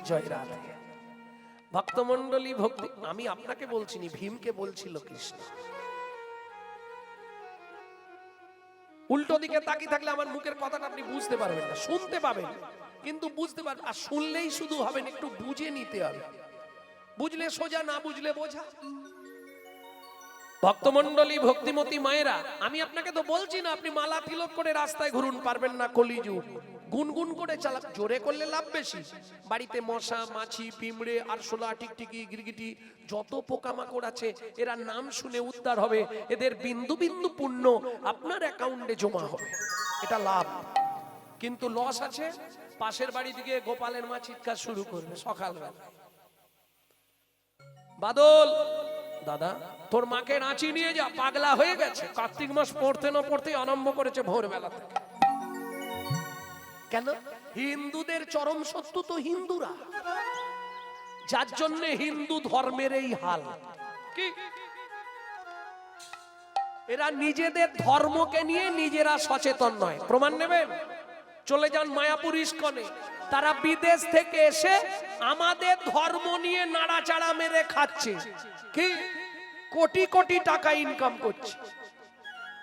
জয় রাধে। ভক্তমণ্ডলী ভক্তি, আমি আপনাকে বলছিনি, ভীমকে বলছিল কৃষ্ণ। উল্টো দিকে তাকিয়ে থাকলে আমার মুখের কথাটা আপনি বুঝতে পারবেন না, শুনতে পাবেন কিন্তু বুঝতে পারবেন। আর শুনলেই শুধু হবেন, একটু বুঝে নিতে হবে। বুঝলে সোজা, না বুঝলে বোঝা। ভক্তমণ্ডলী ভক্তিমতী মায়েরা, আমি আপনাকে তো বলছি না আপনি মালা তিলক করে রাস্তায় ঘুরুন, পারবেন না, কলিযুগ। গুনগুন করে চালা, জোরে করলে লাভ বেশি। বাড়িতে মশা মাছি পিঁমড়ে আরশোলা টিকটিকি গিরগিটি যত পোকামাকড় আছে, এরা নাম শুনে উদ্ধার হবে। এদের বিন্দু বিন্দু পুণ্য আপনার অ্যাকাউন্টে জমা হবে, এটা লাভ। কিন্তু লস আছে, পাশের বাড়ি দিকে গোপালের মা চিৎকার শুরু করবে সকালবেলা, বাদল দাদা তোর মাকে রাঁচি নিয়ে যা, পাগলা হয়ে গেছে। কার্তিক মাস পড়তে না পড়তে আরম্ভ করেছে ভোরবেলা থেকে। কেন? হিন্দুদের চরম শত্রু তো হিন্দুরা, যার জন্য হিন্দু ধর্মের এই হাল। কি এরা নিজেদের ধর্মকে নিয়ে নিজেরা সচেতন নয়। প্রমাণ নেবেন? চলে যান মায়াপুর ইস্কনে, তারা বিদেশ থেকে এসে আমাদের ধর্ম নিয়ে নাড়াচাড়া মেরে খাচ্ছে, কি কোটি কোটি টাকা ইনকাম করছে।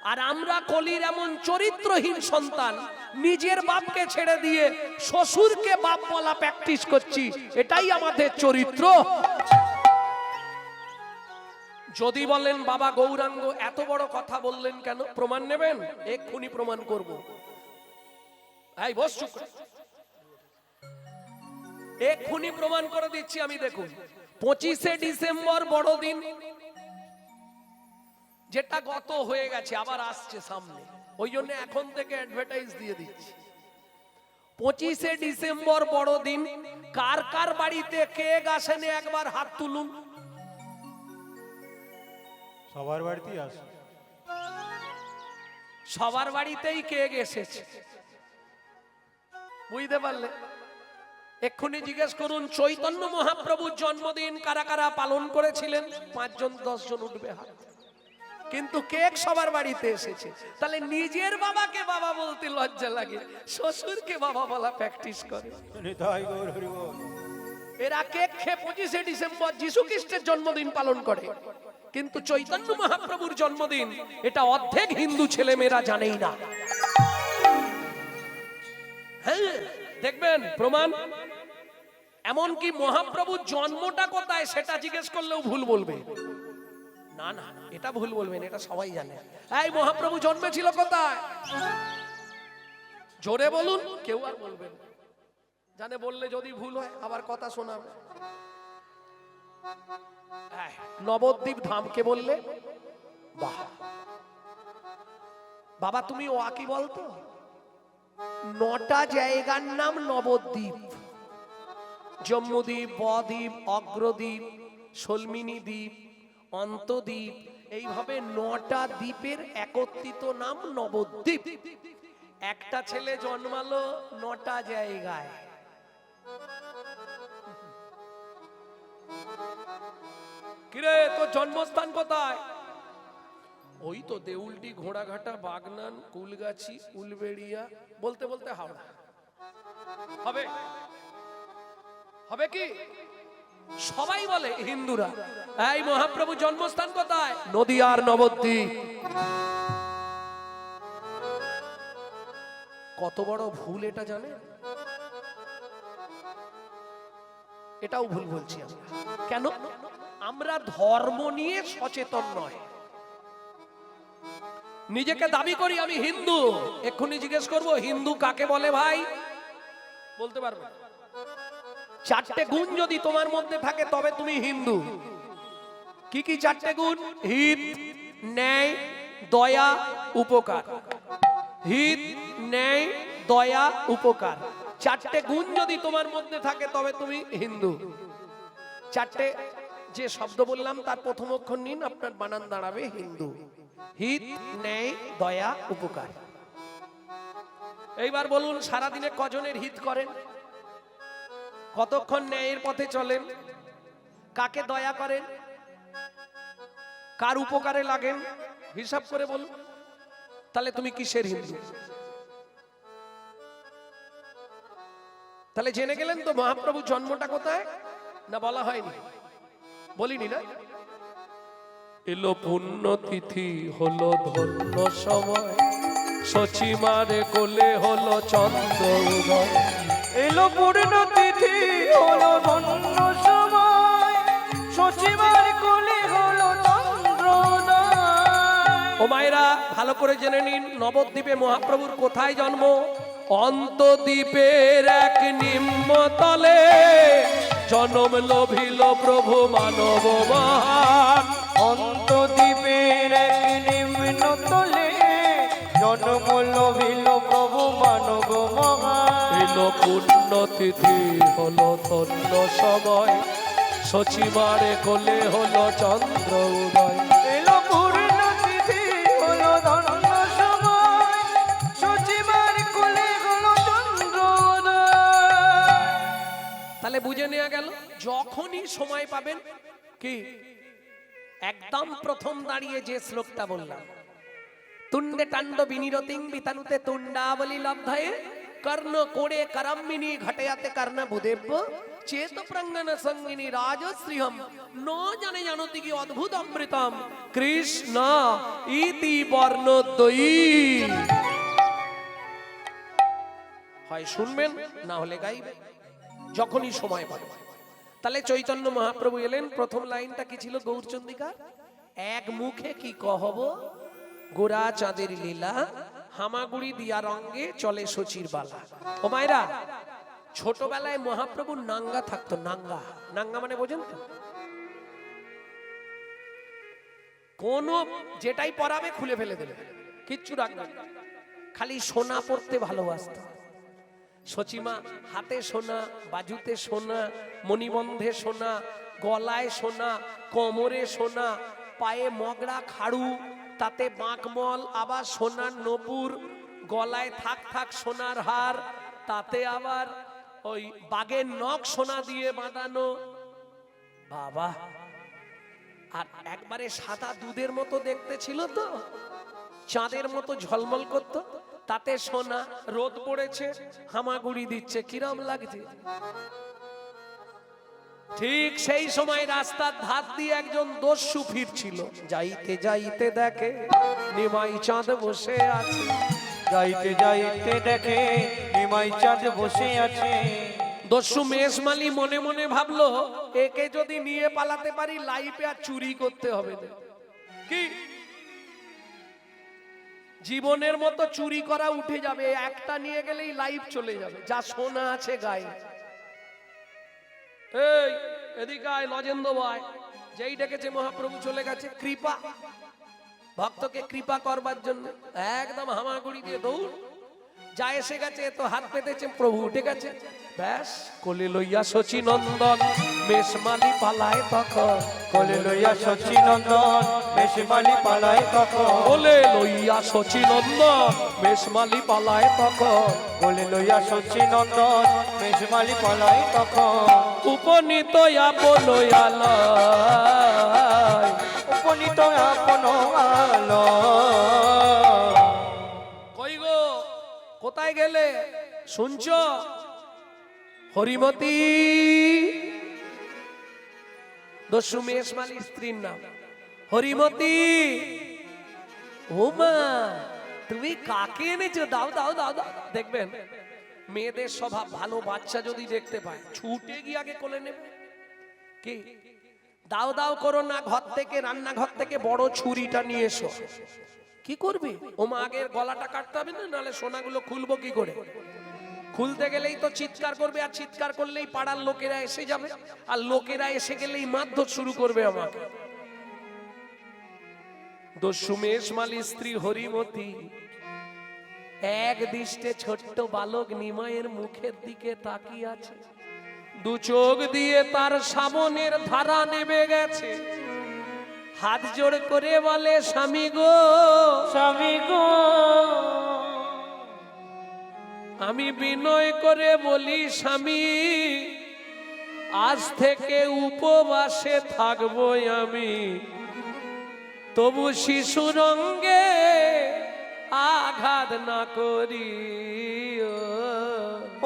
আর আমরা কলির এমন চরিত্রহীন সন্তান, নিজের বাপকে ছেড়ে দিয়ে শ্বশুরকে বাপ বলা প্র্যাকটিস করছি। এটাই আমাদের চরিত্র। যদি বলেন বাবা গৌরাঙ্গ এত বড় কথা বললেন কেন, প্রমাণ নেবেন? এক্ষুনি প্রমাণ করব। এই বস চুপ কর। এক্ষুনি প্রমাণ করে দিচ্ছি আমি। দেখুন 25শে ডিসেম্বর বড়দিন, যেটা গত হয়ে গেছে, আবার আসছে সামনে, ওই জন্য এখন থেকে অ্যাডভার্টাইজ দিয়ে দিচ্ছি। 25শে ডিসেম্বর বড়দিন কার কার বাড়িতে কেক আসেনি একবার হাত তুলুন। সবার বাড়িতেই আসে, সবার বাড়িতেই কেক এসেছে, বুঝতে পারলে? এক্ষুনি জিজ্ঞেস করুন চৈতন্য মহাপ্রভুর জন্মদিন কারা কারা পালন করেছিলেন? 5 জন 10 জন উঠবে হাত। কিন্তু কেক সবার বাড়িতে এসেছে। তাহলে নিজের বাবাকে বাবা বলতে লজ্জা লাগে, শ্বশুরকে বাবা বলা প্র্যাকটিস করে। নিতাই গৌর হরি বল। এরা কেক খেয়ে 25শে ডিসেম্বর যিশু খ্রিস্টের জন্মদিন পালন করে, কিন্তু চৈতন্য মহাপ্রভুর জন্মদিন এটা অর্ধেক হিন্দু ছেলেমেয়েরা জানেই না। হ্যাঁ দেখবেন প্রমাণ। এমনকি মহাপ্রভুর জন্মটা কোথায় সেটা জিজ্ঞেস করলেও ভুল বলবে। না না, এটা ভুল বলবেন, এটা সবাই জানে। এই মহাপ্রভু জন্মেছিল কোথায়? জোরে বলুন, কেউ আর বলবেন জানে, বললে যদি ভুল হয় আবার কথা শোনাবে। নবদ্বীপ ধামকে বললে বাহ, বাবা তুমি ওয়াকি বলতো, 9টা জায়গার নাম নবদ্বীপ। জম্মুদ্বীপ, বদ্বীপ, অগ্রদ্বীপ, সলমিনী দ্বীপ, অন্তদ্বীপ, এইভাবে 9টা দ্বীপের একত্রিত নাম নবদ্বীপ। একটা ছেলে জন্মালো 9টা জায়গায়। কিরে তোর জন্মস্থান কোথায়? ওই তো দেউলটি, ঘোড়াঘাটা, বাগনান, কুলগাছি, উলবেড়িয়া, বলতে বলতে হাওড়া। হবে হবে কি? সবাই বলে হিন্দুরা। এই মহাপ্রভু জন্মস্থান কোথায়? নদিয়ার নবদ্বীপ। কত বড় ভুল এটা জানে? এটাও ভুল বলছি আমরা। কেন? আমরা ধর্ম নিয়ে সচেতন নয়। নিজেকে দাবি করি আমি হিন্দু, এক্ষুনি জিজ্ঞেস করবো হিন্দু কাকে বলে ভাই? বলতে পারবে? 4টে গুণ যদি তোমার মধ্যে থাকে তবে তুমি হিন্দু। কি কি 4টে গুণ? হিত, ন্যায়, দয়া, উপকার। হিত, ন্যায়, দয়া, উপকার। 4টে গুণ যদি তোমার মধ্যে থাকে তবে তুমি হিন্দু। 4টে যে শব্দ বললাম তার প্রথম অক্ষর নিন, আপনার বানান দাঁড়াবে হিন্দু। হিত, ন্যায়, দয়া, উপকার। এইবার বলুন সারাদিনে কজনের হিত করেন? কতক্ষণ ন্যায়ের পথে চলেন? কাকে দয়া করেন? কার উপকারে লাগেন? হিসাব করে বলুন। তাহলে তুমি কিসের হিন্দু? তাহলে জেনে গেলেন তো মহাপ্রভু জন্মটা কোথায়, না বলা হয়নি? বলিনি না? এলো পুণ্যতিথি হলো ধন্য সময়, সচিমারে কোলে হলো চন্দ্র উদয়। এলো পূর্ণ তিথি হলো ধন্য সময়, সচিবার কোলে হলো চন্দ্রোদয়। ও মায়েরা ভালো করে জেনে নিন, নবদ্বীপে মহাপ্রভুর কোথায় জন্ম? অন্তদ্বীপের এক নিম্নতলে জনম লভিল প্রভু মানব মহান। অন্তদ্বীপের এক নিম্ন তলে জন্ম লভিল প্রভু মানব মহান। এলো পুণ্যতিথি হলো ধন্য সময়, সচিমারে কোলে হলো চন্দ্র উদয়। এলো পূর্ণ তিথি হলো ধন্য সময়, সচিবার কোলে হলো চন্দ্রোদয়। তাহলে বুঝে নেওয়া গেল, যখনই সময় পাবেন কি একদম প্রথম দাঁড়িয়ে যে শ্লোকটা বললাম, তুণ্ডে টাণ্ড বিনিরতিং বিতানুতে তুণ্ডাবলি লব্ধায়ে কর্ণ কোড়ে করম্মিনী ঘটয়াতে কর্ণ বুদেব্য চেত প্রাঙ্গন সঙ্গিনী রাজশ্রীহম ন জানে জানতি কি অদ্ভুত অমৃতম কৃষ্ণ ইতি বর্ণদ্বয়ী। হয় শুনবেন, না হলে গাইবেন যখনই সময় পাবেন। তাহলে চৈতন্য মহাপ্রভু এলেন, প্রথম লাইনটা কি ছিল গৌরচন্দ্রিকা? এক মুখে কি কহব গোরা চাঁদের লীলা, হামাগুড়ি দিয়া রঙ্গে চলে শচীর বালা। ও মায়েরা, ছোটবেলায় মহাপ্রভু নাঙ্গা থাকতো। নাঙ্গা, নাঙ্গা মানে বোঝেন তো? কোন যেটাই পরাবে খুলে ফেলে দেবে, কিচ্ছু রাখবে না। খালি সোনা পড়তে ভালোবাসতো। সচিমা হাতে সোনা, বাজুতে সোনা, মণিবন্ধে সোনা, গলায় সোনা, কোমরে সোনা, পায়ে মগরা খাড়ু, তাতে বাঁকমল, আবার সোনার নপুর, গলায় থাক থাক সোনার হার, তাতে আবার ওই বাঘের নখ সোনা দিয়ে বাঁধানো। বাবা, আর একবারে সাদা দুধের মতো দেখতে ছিল তো, চাঁদের মতো ঝলমল করতো, তাতে সোনা, রোদ পড়েছে হামাগুড়ি দিচ্ছে, কিরম লাগছে। ঠিক সেই সময় রাস্তার ধার দিয়ে একজন দস্যু ফিরছিল, যাইতে যাইতে দেখে নিমাই চাঁদ বসে আছে। যাইতে যাইতে দেখে নিমাই চাঁদ বসে আছে। দস্যু মেষমালি মনে মনে ভাবলো, একে যদি নিয়ে পালাতে পারি লাইফে আর চুরি করতে হবে না। কি জীবনের মতো চুরি করা উঠে যাবে, একটা নিয়ে গেলেই লাইফ চলে যাবে, যা সোনা আছে গায়ে। এই এদিকে আয় লজেন্দ্র ভাই, যেই ডেকেছে মহাপ্রভু চলে গেছে। কৃপা, ভক্তকে কৃপা করবার জন্য একদম হামাগুড়ি দিয়ে দৌড়, যা এসে গেছে তো হাত পেতেছে, প্রভু উঠে গেছে, ব্যাস কোলে লইয়া শচী নন্দন মেষমালি পালায় তখন। কোলে লইয়া শচী নন্দন মেষমালি পালায় তখন। কোলে লইয়া শচী নন্দন মেষমালি পালায় তখন। কোলে লইয়া শচী নন্দন মেষমালি পালায় তখন। উপনীত আপন আলয়, উপনীত আপন আলো। কই গো, কোথায় গেলে শুনছো? হরিমতি, দস্যু মেষমালি স্ত্রীর নাম হরিমতি। ওমা, তুমি কাকে এনেছো? দাও দাও দাও দাও। দেখবেন মেয়েদের স্বভাব, ভালো বাচ্চা যদি দেখতে পায় ছুটে গিয়ে আগে কোলে নেবে। কি দাও দাও করো না, ঘর থেকে, রান্নাঘর থেকে বড় ছুরিটা নিয়ে এসো। কি করবে? ওমা আগের গলাটা কাটতে হবে না, নাহলে সোনাগুলো খুলবো কি করে? খুলতে গেলেই তো চিৎকার করবে, আর চিৎকার করলেই পাড়ার লোকেরা এসে যাবে, আর লোকেরা এসে গেলেই মারধর শুরু করবে আমাকে। দস্যু মেষমালি স্ত্রী হরিমতি এক দৃষ্টে ছোট্ট বালক নিমাইয়ের মুখের দিকে তাকিয়ে আছে। দু চোখ দিয়ে তার সামনের ধারা নেমে গেছে। হাত জোড় করে বলে, স্বামী গো, স্বামী গো, আমি বিনয় করে বলি স্বামী, আজ থেকে উপবাসে থাকবো আমি, তবু শিশুর অঙ্গে আঘাত না করি।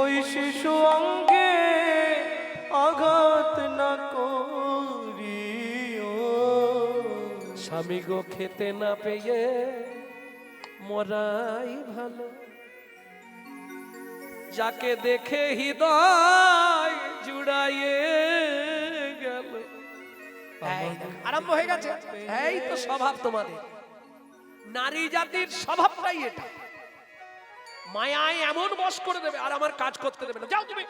ওই শিশু অঙ্গে আঘাত না করিও। স্বামী গো খেতে না পেয়ে মরাই ভালো, যাকে দেখে হৃদয় জুড়াইয়ে গেল। আরম্ভ হয়ে গেছে। এই তো স্বভাব তোমাদের, নারী জাতির স্বভাবটাই এটা। মায়ায় এমন বশ করে দেবে আর আমার কাজ করতে দেবে না, যাও তুমি।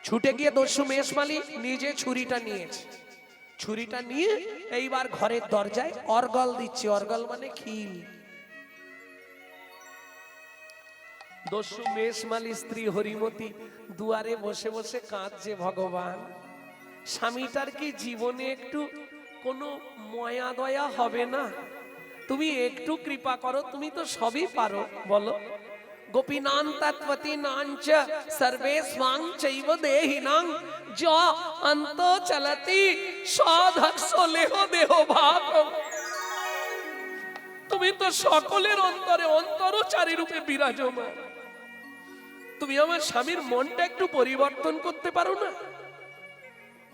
ছুটে গিয়ে দস্যু মেষমালি নিজে ছুরিটা নিয়েছে, ছুরিটা নিয়ে এইবার ঘরের দরজায় অর্গল দিচ্ছে। অর্গল মানে খিল। দস্যু মেষমালি স্ত্রী হরিমতি দুয়ারে বসে বসে কাঁদছে, ভগবান স্বামীটার কি জীবনে একটু কোনো ময়া দয়া হবে না? তুমি একটু কৃপা করো, তুমি তো সবই পারো, বলো। গোপীনাং তৎপতিনাং চ সর্বে স্বাং চৈব দেহিনাং য অন্ত চলতি সাধকসো লেহ দেহ ভাগ। তুমি তো সকলের অন্তরে অন্তরচারী রূপে বিরাজমান। তুমি আমার স্বামীর মনটা একটু পরিবর্তন করতে পারো না?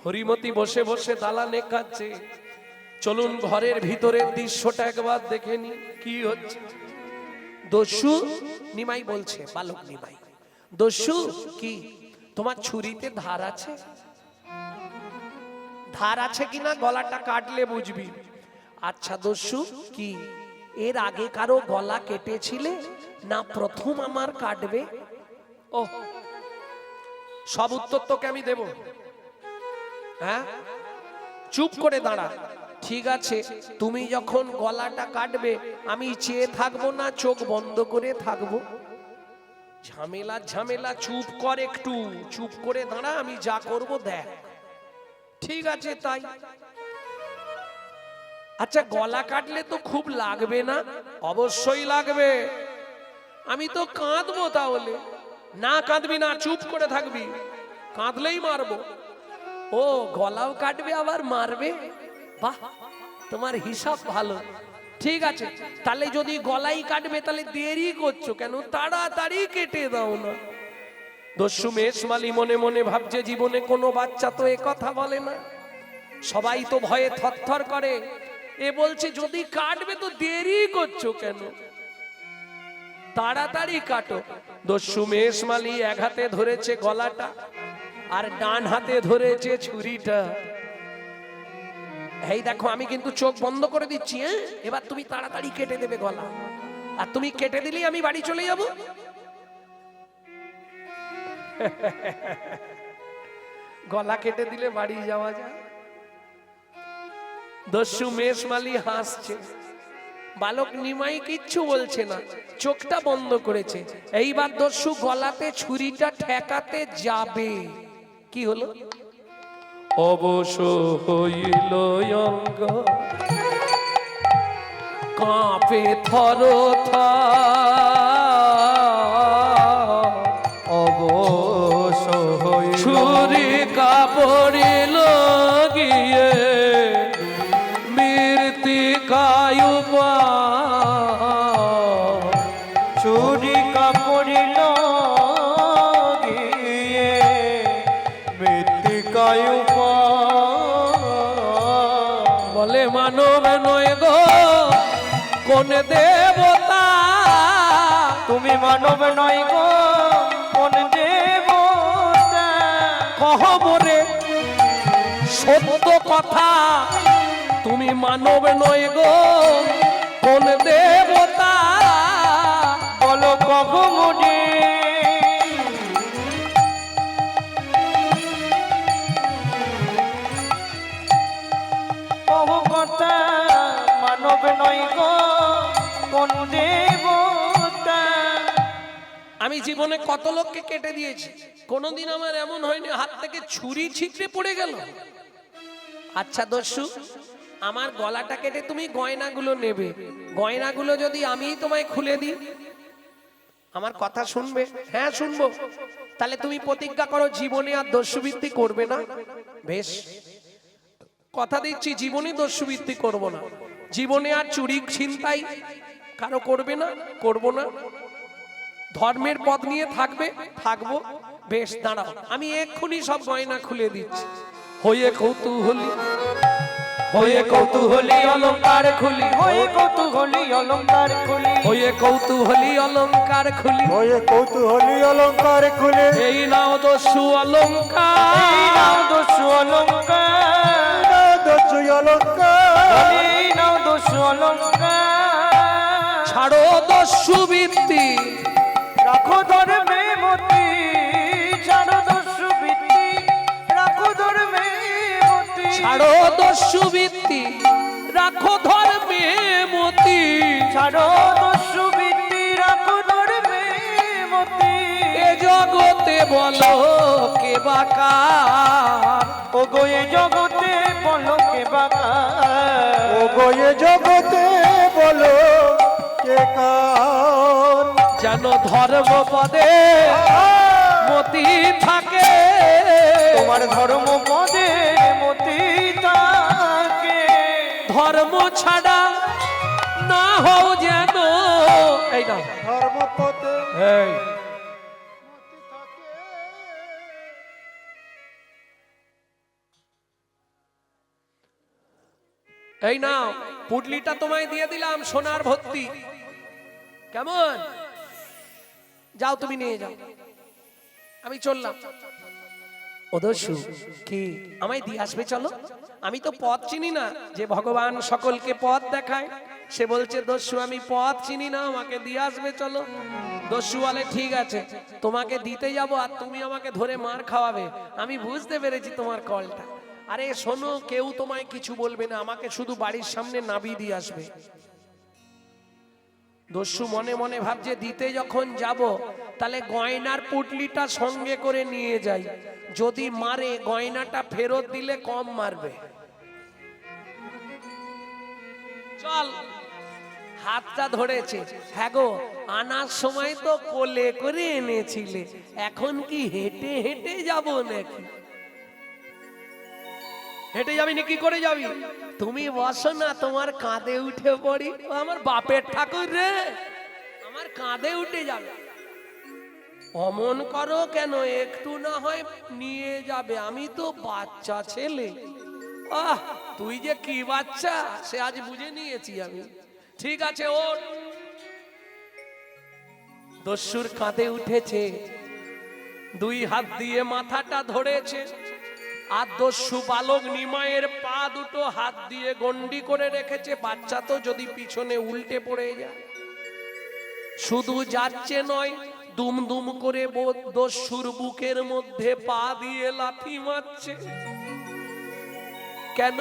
হরিমতি বসে বসে দালানে কাঁদছে। চলুন ঘরের ভিতরের দৃশ্যটা একবার দেখে নি কি হচ্ছে। দস্যু নিমাই বলছে, বালক নিমাই, দস্যু কি তোমার ছুরিতে ধার আছে? ধার আছে কিনা গলাটা কাটলে বুঝবি। আচ্ছা দস্যু কি এর আগে কারো গলা কেটেছিলে না প্রথম আমার কাটবে? ও, সব উত্তর তোকে আমি দেব। হ্যাঁ, চুপ করে দাঁড়া। ঠিক আছে, তুমি যখন গলাটা কাটবে আমি চেয়ে থাকবো না, চোখ বন্ধ করে থাকবো? ঝামেলা ঝামেলা, চুপ কর, একটু চুপ করে দাঁড়া, আমি যা করব দেখ। ঠিক আছে তাই। আচ্ছা গলা কাটলে তো খুব লাগবে না? অবশ্যই লাগবে। আমি তো কাঁদবো তাহলে? না কাঁদবি না, চুপ করে থাকবি, কাঁদলেই মারবো। ও, গলাও কাটবে আবার মারবে? বাহ, তোমার হিসাব ভালো। ঠিক আছে, তাহলে যদি গলাই কাটবে তাহলে দেরি করছো কেন? তাড়াতাড়ি কেটে দাও না। দস্যু মেষমালি মনে মনে ভাবছে, জীবনে কোনো বাচ্চা তো এ কথা বলে না, সবাই তো ভয়ে থরথর করে। এ বলছে যদি কাটবে তো দেরি করছো কেন, তাড়াতাড়ি কাটো। দস্যু মেষমালি এক হাতে ধরেছে গলাটা আর ডান হাতে ধরেছে ছুরিটা। এই দেখো, আমি কিন্তু চোখ বন্ধ করে দিচ্ছি। হ্যাঁ, এবার তুমি তাড়াতাড়ি কেটে দেবে গলা, আর তুমি কেটে দিলেই আমি বাড়ি চলে যাব। গলা কেটে দিলে বাড়ি যাওয়া যায়। দস্যু মেষমালি হাসছে, বালক নিমাই কিচ্ছু বলছে না, চোখটা বন্ধ করেছে। এইবার দস্যু গলাতে ছুরিটা ঠেকাতে যাবে। কি হলো? অবশ হইল অঙ্গ, কাঁপে থর অবশ হইল, ছুরি কাপড়িল গিয়ে মৃত্তিকায় চুরি কাপড়িল গিয়ে মৃত্তিকায়। বলে মানব নয় গো কোন দেবতা, তুমি মানব নয় গো কোন দেবতা। কহ মোরে সত্য কথা, তুমি মানব নয় গো কোন দেবতা। বলো কহ মোরে কহ কথা, মানব নয় গো কোন দেবতা। আমি জীবনে কত লোককে কেটে দিয়েছি, কোনোদিন আমার এমন হয়নি হাত থেকে ছুরি ছিটকে পড়ে গেল। আচ্ছা দস্যু, আমার গলাটা কেটে তুমি গয়নাগুলো নেবে, গয়নাগুলো যদি আমি তোমায় খুলে দিই, আমার কথা শুনবে? হ্যাঁ শুনবো। তাহলে তুমি প্রতিজ্ঞা করো জীবনে আর দস্যুবৃত্তি করবে না। বেশ, কথা দিচ্ছি জীবনে দস্যুবৃত্তি করব না, জীবনে আর চুরি ছিনতাই কারো করবে না, করব না। ধর্মের পথ নিয়ে থাকবে, থাকবো। বেশ, দাঁড়াও, আমি এক্ষুনি সব গয়না খুলে দিচ্ছি। হয়ে কৌতূহলী, হয়ে কৌতূহলী অলংকার খুলি, হয়ে কৌতূহলী অলংকার খুলি, হয়ে কৌতূহলী অলংকার খুলি, হয়ে কৌতূহলী অলঙ্কার খুলে এই নাও দস্যু অলংকার, এই নাও দস্যু অলংকার, দস্যু অলঙ্কার এই নাও দস্যু অলংকার। ছাড়ো দস্যু বৃত্তি, রাখো ধর্মে মতি, ছাড়ো দস্যু বৃত্তি, রাখো ধর্মে মতি, ছাড়ো দস্যু বৃত্তি, রাখো ধর্মে মতি। ছাড়ো দস্যু বৃত্তি, রাখো ধর্মে মতি। এ জগতে বলো কে বাকার, ও গো এ জগতে বলো কে বাকা, ও গয়ে জগতে বলো কে কার যেন ধর্ম পদে মতি থাকে, তোমার ধর্ম পদে মতি থাকে। ধর্ম ছাড়া না হও যেন, এই না, ধর্মপথে এই এই নাও পুটলিটা তোমায় দিয়ে দিলাম, সোনার ভর্তি। কেমন? যাও, তুমি নিয়ে যাও, আমি চললাম। ও দস্যু, কি আমায় দিয়ে আসবে? চলো, আমি তো পথ চিনি না, যে ভগবান সকলকে পথ দেখায়, সে বলছে দস্যু আমি পথ চিনি না, আমাকে দিয়ে আসবে, চলো। দস্যু বলে ঠিক আছে, তোমাকে দিতে যাব, আর তুমি আমাকে ধরে মার খাওয়াবে। আমি বুঝতে পেরেছি তোমার কলটা। আরে শোনো, কেউ তোমায় কিছু বলবে না, আমাকে শুধু বাড়ির সামনে নামিয়ে দিয়ে আসবে। দস্যু মনে মনে ভাবছে দিতে যখন যাব, তাহলে গয়নার পুটলিটা সঙ্গে করে নিয়ে যাই, যদি মারে গয়নাটা ফেরত দিলে কম মারবে। চল, হাতটা ধরেছে। হ্যাঁ গো, আনার সময় তো কোলে করে এনেছিলে, এখন কি হেঁটে হেঁটে যাব নাকি? হেঁটে যাবি না, কি করে যাবি? তুমি বসো না, তোমার কাঁধে উঠে পড়ি। ও আমার বাপের ঠাকুর রে, আমার কাঁধে উঠে যাবে। অমন করো কেন, একটু না হয় নিয়ে যাবে, আমি তো বাচ্চা ছেলে। আহ, তুই যে কি বাচ্চা সে আজ বুঝে নিয়েছি আমি। ঠিক আছে, ওর দস্যুর কাঁধে উঠেছে, দুই হাত দিয়ে মাথাটা ধরেছে, আর দস্যু বালক নিমায়ের পা দুটো হাত দিয়ে গন্ডি করে রেখেছে। বাচ্চা তো যদি পিছনে উল্টে পড়ে যায়। শুধু যাচ্ছে নয়, দুম দুম করে দস্যুর বুকের মধ্যে পা দিয়ে লাথি মারছে। কেন?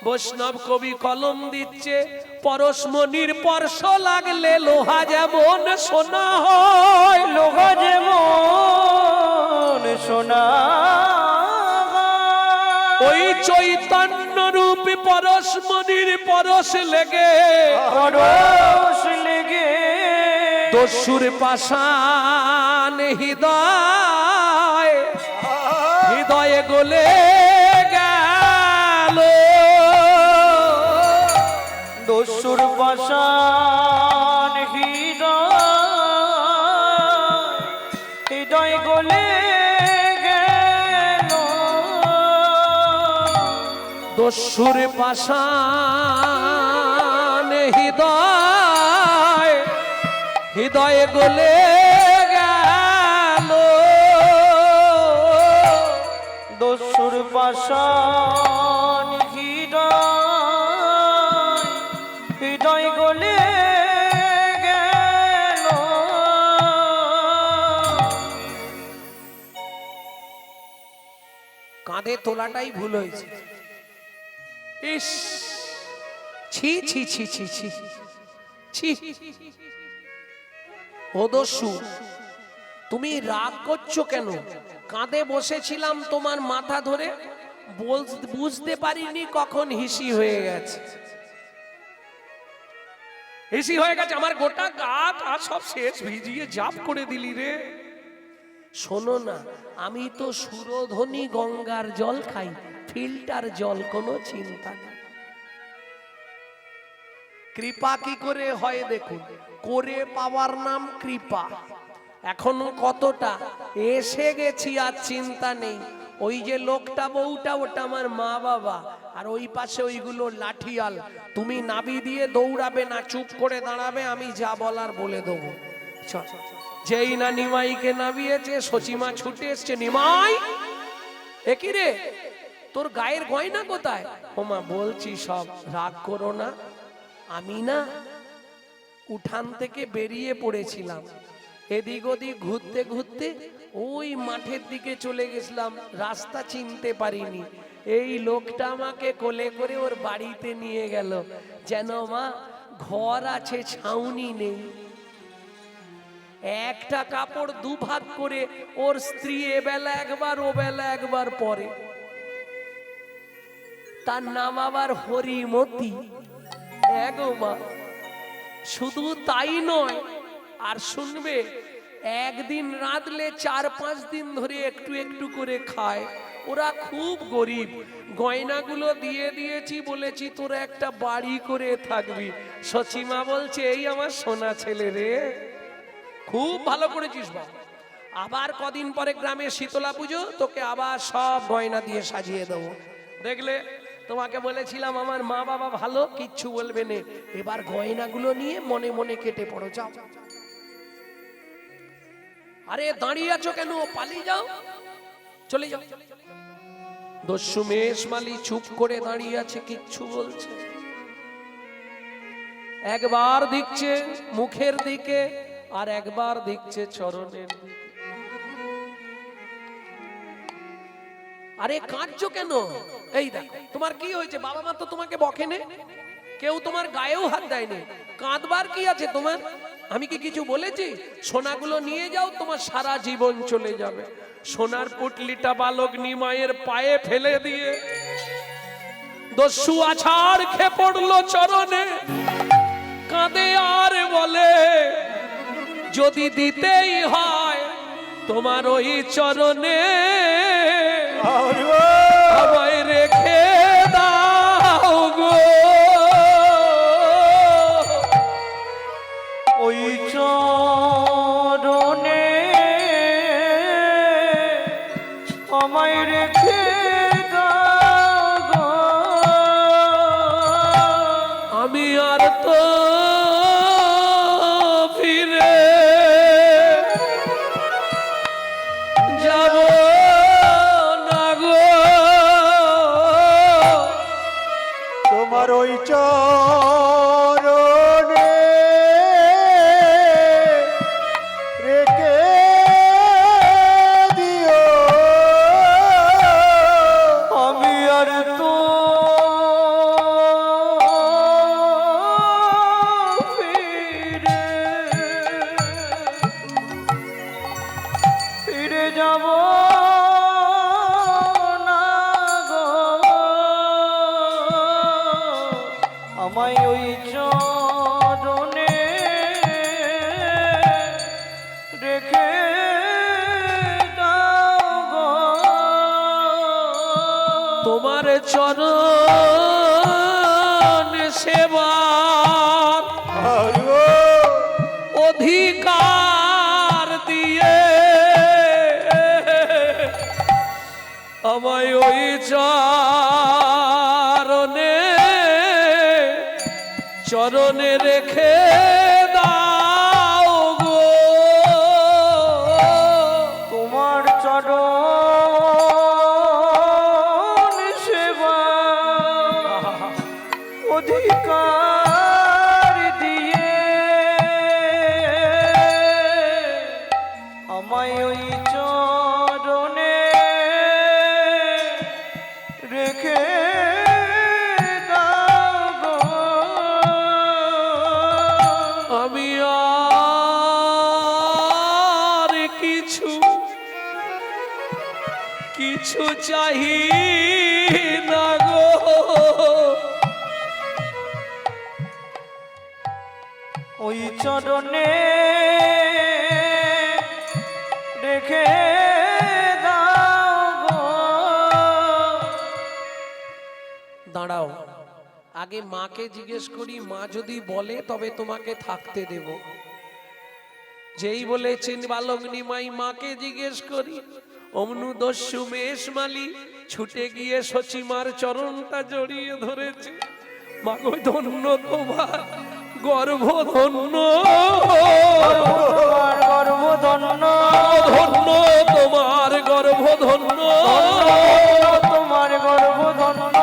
বৈষ্ণব কবি কলম দিচ্ছে, পরশমণির স্পর্শ লাগলে লোহা যেমন সোনা হয়, লোহা যেমন সোনা, ওই চৈতন্য রূপী পরশমণির পরশ লেগে পরশ লেগে দস্যুর পাষাণ হৃদয় হৃদয়ে গলে গেল। দস্যুর পাষাণ হৃদয় গলে গেল। দস্যুর পাষাণ হৃদয়ে গলে গেল। দস্যুর পাষাণ হৃদয় গলে গেল। কাঁধে তোলাটাই ভুল হয়েছে। ইস, ছি ছি ছি ছি ছি ছি। ও দস্যু, তুমি রাগ করছো কেন? কাঁধে বসেছিলাম তোমার মাথা ধরে, বুঝতে পারিনি কখন হিসি হয়ে গেছে। হিসি হয়ে গেছে, আমার গোটা গা সব শেষ ভিজিয়ে জাপ করে দিলি রে। শোনো না, আমি তো সুরধনী গঙ্গার জল খাই, ফিল্টার জল, কোনো চিন্তা নেই। কৃপা কি করে হয় দেখুন, করে পাওয়ার নাম কৃপা। এখনো কতটা, এসে গেছি আর চিন্তা নেই। ওই যে লোকটা বউটা ওটা আমার মা বাবা, আর ওই পাশে ওইগুলো লাঠিয়াল। তুমি নাবি দিয়ে দৌড়াবে না, চুপ করে দাঁড়াবে, আমি যা বলার বলে দেবো। চল। যেই না নিমাইকে নাবিয়েছে, সচিমা ছুটে এসছে, নিমাই এ কি রে, তোর গায়ের গয়না কোথায়? ওমা বলছি সব, রাগ করো না, আমি না উঠান থেকে বেরিয়ে পড়েছিলাম, এদিক ওদিক ঘুরতে ঘুরতে ওই মাঠের দিকে চলে গেছিলাম, রাস্তা চিনতে পারিনি। এই লোকটা আমাকে কোলে করে ওর বাড়িতে নিয়ে গেল, যেন মা ঘর আছে ছাউনি নেই। একটা কাপড় দুভাগ করে ওর স্ত্রী এ বেলা একবার ও বেলা একবার পরে। তার নাম আবার হরিমতি। এগো মা, শুধু তাই নয়, আর শুনবে, একদিন রাঁধলে 4-5 দিন ধরে একটু একটু করে খায়। ওরা খুব গরিব, গয়নাগুলো দিয়ে দিয়েছি, বলেছি তোরা একটা বাড়ি করে থাকবি। সচিমা বলছে এই আমার সোনা ছেলে রে, খুব ভালো করেছিস বাবা। আবার কদিন পরে গ্রামে শীতলা পুজো, তোকে আবার সব গয়না দিয়ে সাজিয়ে দেবো। দেখলে, তোমাকে বলেছিলাম আমার মা বাবা ভালো, কিচ্ছু বলবে না। এবার গয়নাগুলো নিয়ে মনে মনে কেটে পড়ো, যাও। আরে দাঁড়িয়ে আছো কেন, পালিয়ে যাও, চলে যাও। দস্যু মেষ মালি চুপ করে দাঁড়িয়ে আছে, কিচ্ছু বলছে। একবার দেখছে মুখের দিকে, আর একবার দেখছে চরণের দিকে। আরে কাঁদছো কেন? এই দেখো, তোমার কি হয়েছে? বাবা মা তো তোমাকে বকেনে, কেউ তোমার গায়েও হাত দেয়নি, কাঁদবার কি আছে তোমার? আমি কি কিছু বলেছি? সোনাগুলো নিয়ে যাও, তোমার সারা জীবন চলে যাবে। সোনার পুটলিটা বালক নিমাইয়ের পায়ে ফেলে দিয়ে দস্যু আছাড় খেয়ে পড়লো চরণে, কাঁদে আর বলে যদি দিতেই হয় তোমার ওই চরণে, আমায় রেখে দাও গো। ওই চরণে আমায় রেখে দাও গো। আমি আর তো ফিরে যাব না গো। তোমার ওই চরণে রেখে দিও, আমি আর তো ফিরে ফিরে যাব না গো। আমায় ওই চরণে রেখে দাও গো। তোমার চরণ সেবার অধিকার দিয়ে আমায় ওই চরণে রেখে দাও গো। তোমার চরণ সেবা অধিকার দিয়ে আমায় ওই চরণে রেখে দাও গো। আমি আর কিছু চাহি না গো। ওই চরণে রেখে দাও গো। দাঁড়াও, আগে মাকে জিজ্ঞেস করি, মা যদি বলে তবে তোমাকে থাকতে দেব। যেই বলেছেন বালক নিমাই মাকে জিজ্ঞেস করি, অমনু দস্যু মেষমালি ছুটে গিয়ে সচিমার চরণটা জড়িয়ে ধরেছে। মাগো ধন্য তোমার গর্ভ ধন্য, গর্ব ধন্য, ধন্য তোমার গর্ভ ধন্য, তোমার গর্ব ধন্য,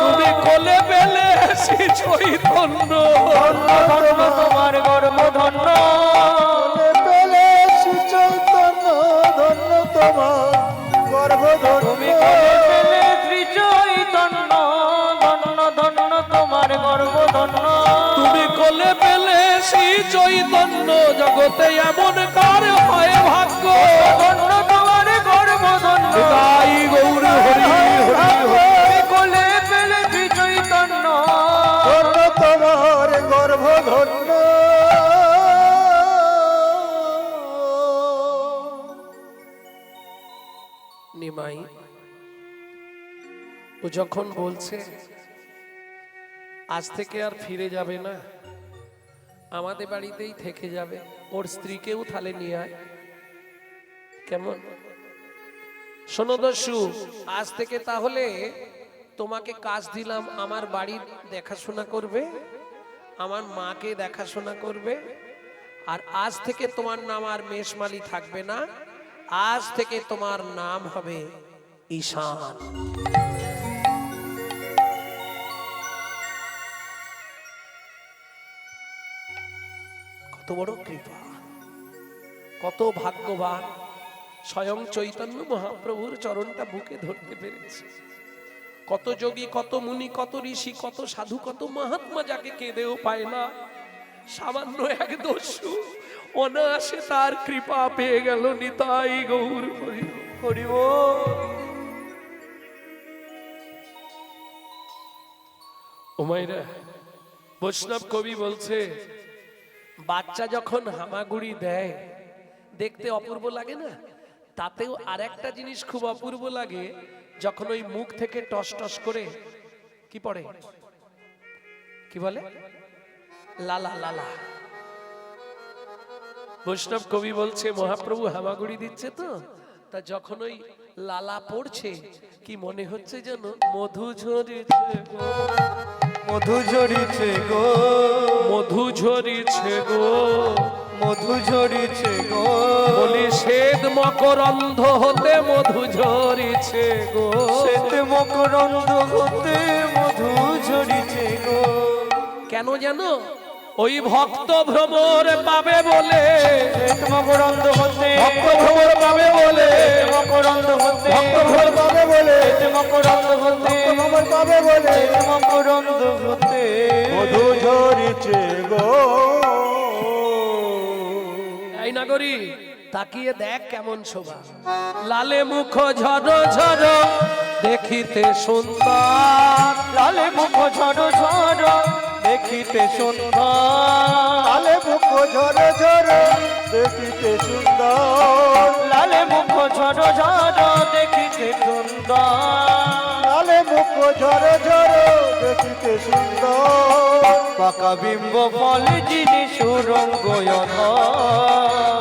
তুমি কোলে পেলে সে চৈতন্য, ধন্য তোমার গর্ব ধন্য, পেলে শ্রী চৈতন্য ধন্য তোমার গর্ভ তুমি ধন্য। কোলে পেলে শ্রী চৈতন্য, ধন্য ধন্য তোমার গর্ব ধন্য, তুমি কোলে পেলে শ্রী চৈতন্য, জগতে এমন কার হয় ভাগ্য। ধন্য তোমার গর্ব ধন্য, তাই গৌর হরি হরি হরি। তুমি কোলে পেলে শ্রী চৈতন্য, ধন্য তোমার গর্ভ ধন্য। নিমাই ও যখন বলছে আজ থেকে আর ফিরে যাবে না, আমাদের বাড়িতেই থেকে যাবে, ওর স্ত্রীকেও থালে নিয়ে আয়, কেমন? শোনো দস্যু, আজ থেকে তাহলে তোমাকে কাজ দিলাম, আমার বাড়ির দেখাশোনা করবে, আমার মাকে দেখাশোনা করবে, আর আজ থেকে তোমার নাম আর মেষমালি থাকবে না, আজ থেকে তোমার নাম হবে ঈশান। কত বড় কৃপা, কত ভাগ্যবান, স্বয়ং চৈতন্য মহাপ্রভুর চরণটা বুকে ধরতে পেরেছে। কত যোগী, কত মুনি, কত ঋষি, কত সাধু, কত মহাত্মা যাকে কেঁদেও পায় না, সামান্য এক দস্যু অনায়াসে তার কৃপা পেয়ে গেল। নিতাই গৌর হরি হরি বল। ও মাইরা, বৈষ্ণব কবি বলছে, বাচ্চা যখন হামাগুড়ি দেয় দেখতে অপূর্ব লাগে না, তাতেও আর একটা জিনিস খুব অপূর্ব লাগে, যখন ওই মুখ থেকে টস টস করে কি পড়ে, কি বলে, লালা লালা। বৈষ্ণব কবি বলছে মহাপ্রভু হামাগুড়ি দিচ্ছে তো, তা যখন ওই লালা পড়ছে কি মনে হচ্ছে যেন মধু ঝরেছে গো, মধু ঝরিছে গো, মধু ঝরিছে গো, মধু ঝরিছে গো, বলি শ্বেত মকরন্ধ হতে মধু ঝরিছে গো। শ্বেত মকরন্দ হতে মধু ঝরিছে গো। কেন জানো? ওই ভক্ত ভ্রমর পাবে বলে, শ্বেত মকরন্দ হতে ভক্ত ভ্রমর পাবে বলে, মকরন্দ হতে ভক্ত ভোর পাবে বলে, শ্বেত মকরন্দ হতে ভ্রমর পাবে বলে, শ্বেত মকরন্দ হতে মধু ঝরিছে গো। এই নাগরী তাকিয়ে দেখ কেমন শোভা, লালে মুখ ঝড় ঝড় দেখিতে সুন্দর, লালে মুখ ঝড় ঝড় দেখিতে সুন্দর, লালে মুখ ঝরে ঝরে দেখিতে সুন্দর, লালে মুখ ঝড় ঝড় দেখিতে সুন্দর, লালে মুখ ঝরে ঝরে দেখিতে সুন্দর, পাকা বিম্ব ফলে যিনি সুরঙ্গ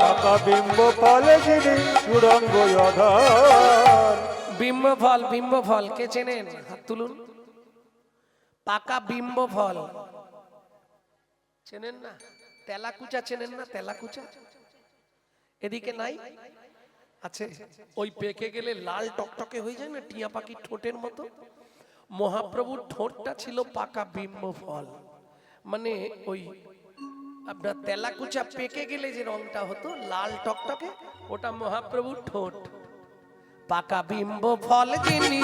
পাকা বিম্ব ফলে যিনি সুরঙ্গ অধর। বিম্ব ফল, বিম্ব ফল কে চেনেন? হাত তুলুন। পাকা বিম্ব ফল চেনেন না? তেলাকুচা চেনেন না? তেলাকুচা এদিকে নাই আছে, ওই পেকে গেলে লাল টকটকে হয়ে যায় না, টিয়া পাখির ঠোঁটের মতো। মহাপ্রভুর ঠোঁটটা ছিল পাকা বিম্ব ফল, মানে ওই আপনার তেলাকুচা পেকে গেলে যে রংটা হতো লাল টকটকে, ওটা মহাপ্রভুর ঠোঁট। পাকা বিম্ব ফল যিনি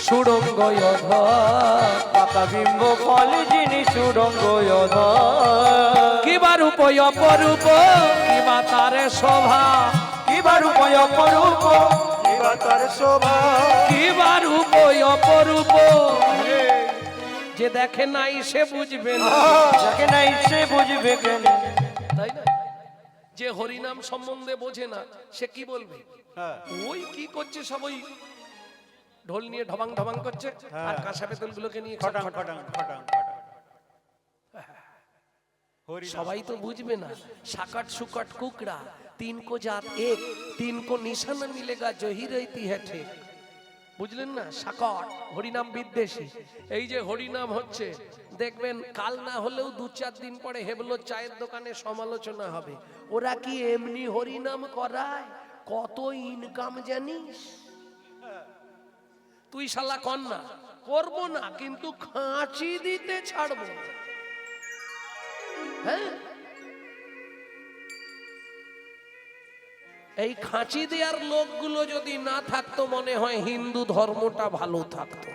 সুরঙ্গ অধর, পাকা বিম্ব ফলে যিনি সুরঙ্গ কিবা রূপ অপরূপ, কিবা তারে শোভা, কিবা রূপ অপরূপ, কিবা তার শোভা, কিবা রূপ অপরূপ, যে দেখে নাই সে বুঝবে না, যাকে নাই সে বুঝবে কেন। তাই না? যে হরিনাম সম্বন্ধে বোঝে না সে কি বলবে? ওই কি করছে, সব ওই ঢোল নিয়ে ঢবাং ঢবাং করছে, আর কাঁসা পেতল গুলোকে নিয়ে খটাং খটাং খটাং খটাং। সবাই তো বুঝবে না। সাকাট সুকাট কুকড়া, 3 को जात एक, 3 को निशाना मिलेगा जो ही रहती है ठीक। বুঝলেন না? সাকাট হরিনাম বিদ্বেষী। এই যে হরিনাম হচ্ছে, দেখবেন কাল না হলেও 2-4 দিন পরে হেবলো চায়ের দোকানে সমালোচনা হবে। ওরা কি এমনি হরিনাম করায়? কত ইনকাম জানিস? তুই শালা কর না, করবো না, কিন্তু খাঁচি দিতে ছাড়বো না। হ্যাঁ, এই খাঁচি দেওয়ার লোকগুলো যদি না থাকতো, মনে হয় হিন্দু ধর্মটা ভালো থাকতো।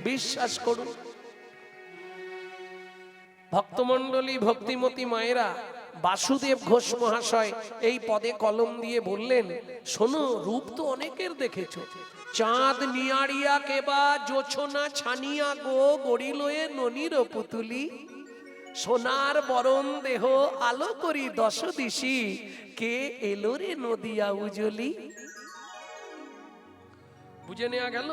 বিশ্বাস করুন ভক্তমণ্ডলী, ভক্তিমতী মায়েরা, বাসুদেব ঘোষ মহাশয় এই পদে কলম দিয়ে বললেন, শোনো, রূপ তো অনেকের দেখেছো, চাঁদ নিয়ারিয়া কেবা জোছনা ছানিয়া গো গড়িলয়ে ননির পুতুলি, সোনার বরণ দেহ আলো করি 10 দিশি, কে এলো রে নদিয়া উজলি। বুঝে নেওয়া গেল?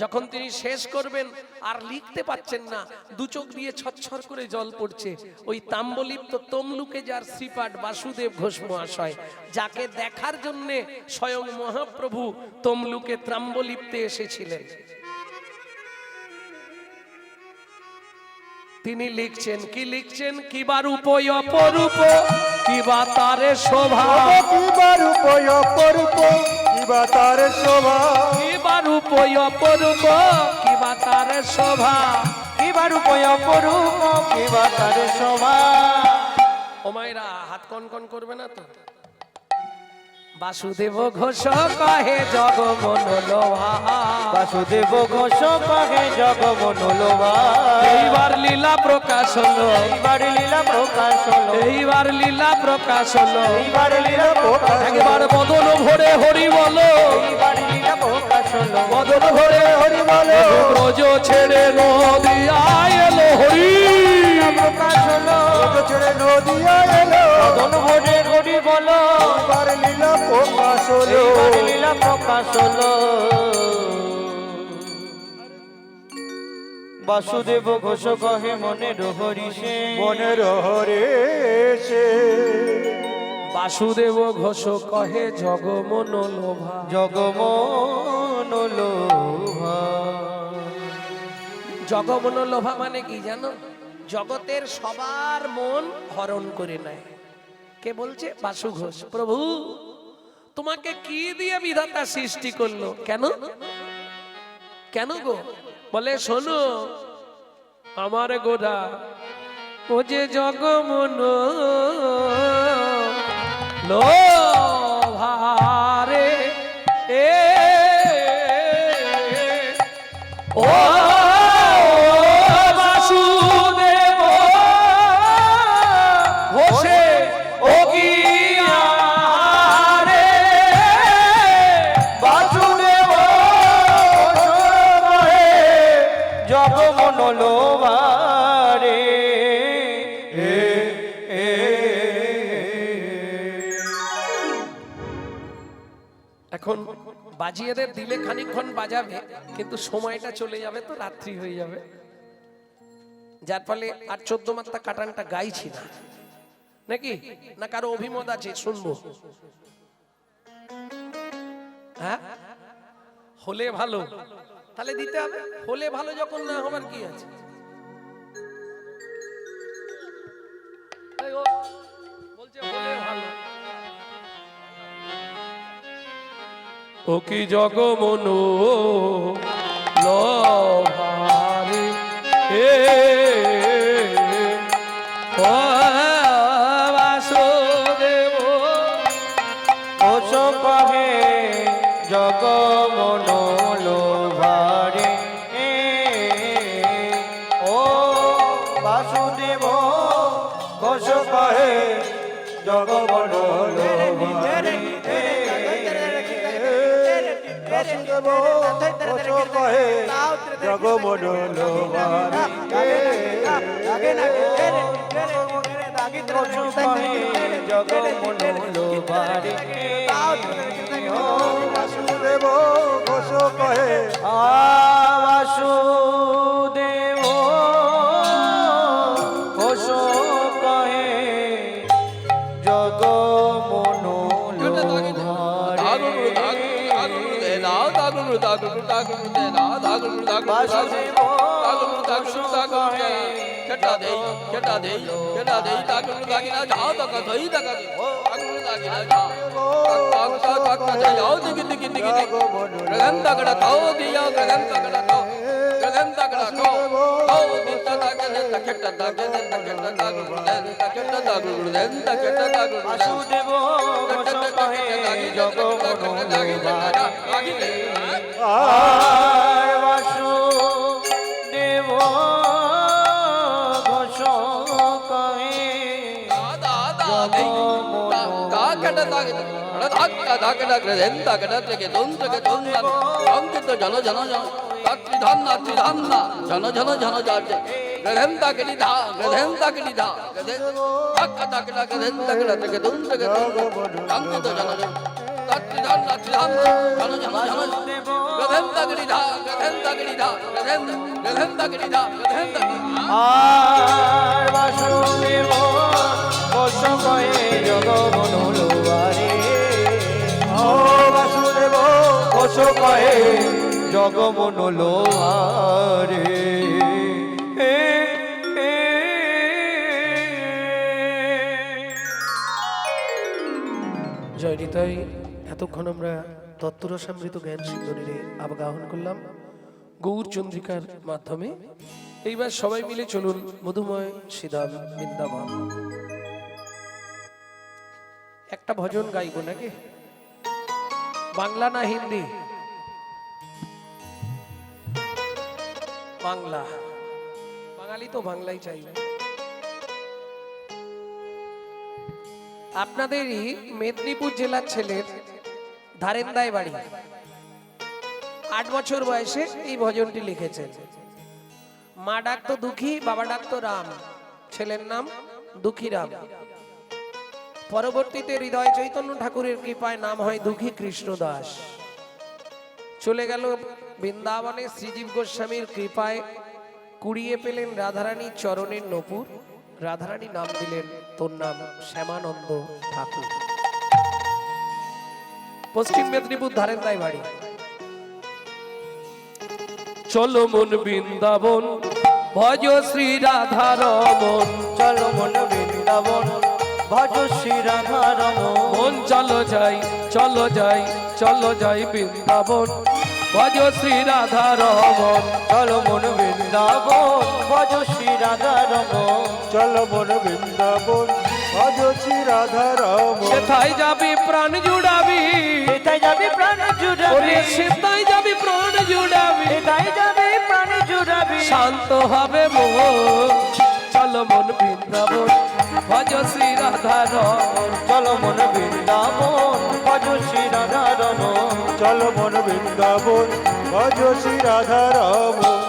যখন তিনি শেষ করবেন আর লিখতে পাচ্ছেন না, 2 চোখ দিয়ে ছচ্ছর করে জল পড়ছে, ওই তাম্বলিপ্ত তমলুকে যার শ্রীপাঠ বাসুদেব ঘোষ মহাশয়, যাকে দেখার জন্যে স্বয়ং মহাপ্রভু তমলুকে তাম্বলিপ্তে এসেছিলেন, তিনি লিখছেন, কি লিখছেন? কিবা রূপ অপরূপ, কিবা তারে শোভা, কিবা রূপ অপরূপ, কিবা তার শোভা, কিবা রূপ অপরূপ, কিবা তারে শোভা, কিবা রূপ অপরূপ, কিবা তার শোভা। ও মায়েরা, হাত কন করবে না তো? বাসুদেব ঘোষ কহে জগমন লোভা, বাসুদেব ঘোষ কহে জগমন লোভা, এইবার লীলা প্রকাশ হলো, এইবার লীলা প্রকাশ হলো, এইবার লীলা প্রকাশ হলো, এইবার লীলা প্রকাশ হলো, একবার বদন ভরে হরি বলো, এইবার লীলা প্রকাশ হলো, বদন ভরে হরি বলো, ব্রজ ছেড়ে নদিয়ায় এলো হরি প্রকাশ হলো, ছেড়ে নদিয়া এলো, মদন ভরে হরি বলো, এবার লীলা প্রকাশ হলো, এইবার লীলা প্রকাশ হলো। বাসুদেব ঘোষ কহে মনের হরিষে, মনের হরে সে, বাসুদেব ঘোষ কহে জগমন লোভা, জগমন লোভা। জগমন লোভা মানে কি জানো? জগতের সবার মন হরণ করে নেয়। কে বলছে? বাসু ঘোষ। প্রভু, তোমাকে কি দিয়ে বিধাতা সৃষ্টি করলো? কেন কেন গো? বলে, শোনো, আমার গোরা ও যে জগমন লোভারে এ ও বাসুদেব ঘোষে ও গিয়ারে, বাসুদেব জগমন লোভারে এখন বাজিয়েদের দিলে খানিকক্ষণ বাজাবে, কিন্তু সময়টা চলে যাবে, তো রাত্রি হয়ে যাবে, যার ফলে আর 14 মাত্রা কাটানটা গাইছি না। নাকি না কারো অভিমত আছে? শুনবো। হ্যাঁ, হলে ভালো, তাহলে দিতে হবে। হলে ভালো, যখন না হবার কি আছে? এই ও বলছে হলে ভালো। ও কি জগমন লোভারে এ ও বাসুদেব ঘোষ কহে জগমন লোভারে ও বাসুদেব ঘোষ কহে জগমন লোভারে। বাসুদেব ঘোষ কহে জগমন লোভারে, ঘোষ কহে জগমন লোভারে। বাসুদেব ঘোষ কহে বাসুদেব ঘোষ দাগুলু দাগুলু দাগুলু দে না দাগুলু দাগুলু বাসুদেব দাগুলু দাগুলু দাগুলু দে কেটা দেই দাগুলু দাগিনা যা দাগা দই দাগা দাগুলু দাগিনা যা কাক কাক কাক কাক যাও দিগি দিগি দিগি গগন দাগড়া দাও দিয়া গগন দাগড়া দাও গগন দাগড়া দাও দাও দিতা দাগে দে কেটা দাগে দে কেটা দাগুলু দে কেটা দাগুলু দে কেটা দাগুলু দে বাসুদেব ঘোষ কহে জগমোহন আর বাসুদেব ঘোষ কহে আর বাসুদেব ঘোষ কহে জগমোহন লোহারে ও বাসুদেব ঘোষ কহে জগমোহন লোহারে জয় নিতাই। এতক্ষণ আমরা তত্ত্বরসামৃত জ্ঞান সিন্ধুরে আবগাহন করলাম গৌর চন্দ্রিকার মাধ্যমে। এইবার সবাই মিলে চলুন মধুময় শ্রীধাম বৃন্দাবন। একটা ভজন গাইব নাকি? বাংলা না হিন্দি? বাংলা। বাঙালি তো বাংলাই চাইবে। আপনাদেরই মেদিনীপুর জেলার ছেলের ধারেন্দায় বাড়ি, 8 বছর বয়সে এই ভজনটি লিখেছেন। মা ডাকতো দুঃখী, বাবা ডাকতো রাম, ছেলের নাম দুঃখী রাম। পরবর্তীতে হৃদয় চৈতন্য ঠাকুরের কৃপায় নাম হয় দুঃখী কৃষ্ণ দাস। চলে গেল বৃন্দাবনে, শ্রীজীব গোস্বামীর কৃপায় কুড়িয়ে পেলেন রাধারানী চরণের নপুর। রাধারানী নাম দিলেন তোর নাম শ্যামানন্দ ঠাকুর। পশ্চিম মেদিনীপুর ধারেন্দায় বাড়ি। চলো মন বৃন্দাবন ভজ শ্রী রাধা রমন, চলো মন বৃন্দাবন ভজ শ্রী রাধা রমন, মন চলো যাই চলো যাই চলো যাই বৃন্দাবন ভজ শ্রী রাধা রমন। চলো মন বৃন্দাবন ভজ শ্রী রাধা রমন, চলো মন বৃন্দাবন ভজ শ্রী রাধা রমন। সেথায় যাবি প্রাণ জুড়াবি, সেটাই যাবে প্রাণ জুড়াবি, ওরে সেথায় যাবি প্রাণ জুড়াবি, সেটাই যাবে প্রাণ জুড়াবি, শান্ত হবে মন। চলো মন বৃন্দাবন ভজ শ্রী রাধা রমন। চলো মন বৃন্দাবন ভজ শ্রী রাধা রমন, চলো মন বৃন্দাবন ভজ শ্রী রাধা রমন।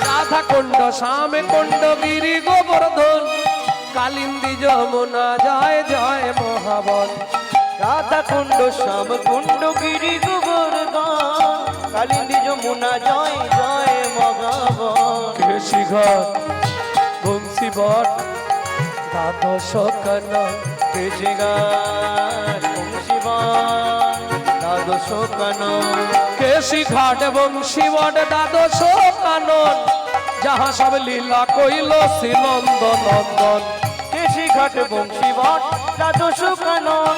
রাধা কুণ্ড শ্যামে কুণ্ড গিরি গোবর্ধন, কালিন্দী যমুনা জয় জয় মহাবন। রাধা কুণ্ড শ্যাম কুণ্ড গিরি গোবর্ধন, কালিন্দী যমুনা জয় জয় মহাবন। কেশি ঘর বংশী বট দ্বাদশ কানন, কেশি গান বংশীবান দ্বাদশ কানন, কেশি ঘাট বংশী বট দ্বাদশ কানন, যাহা সব লীলা কইল শ্রীনন্দ নন্দন। কেশি ঘাট বংশীবান দ্বাদশ কানন,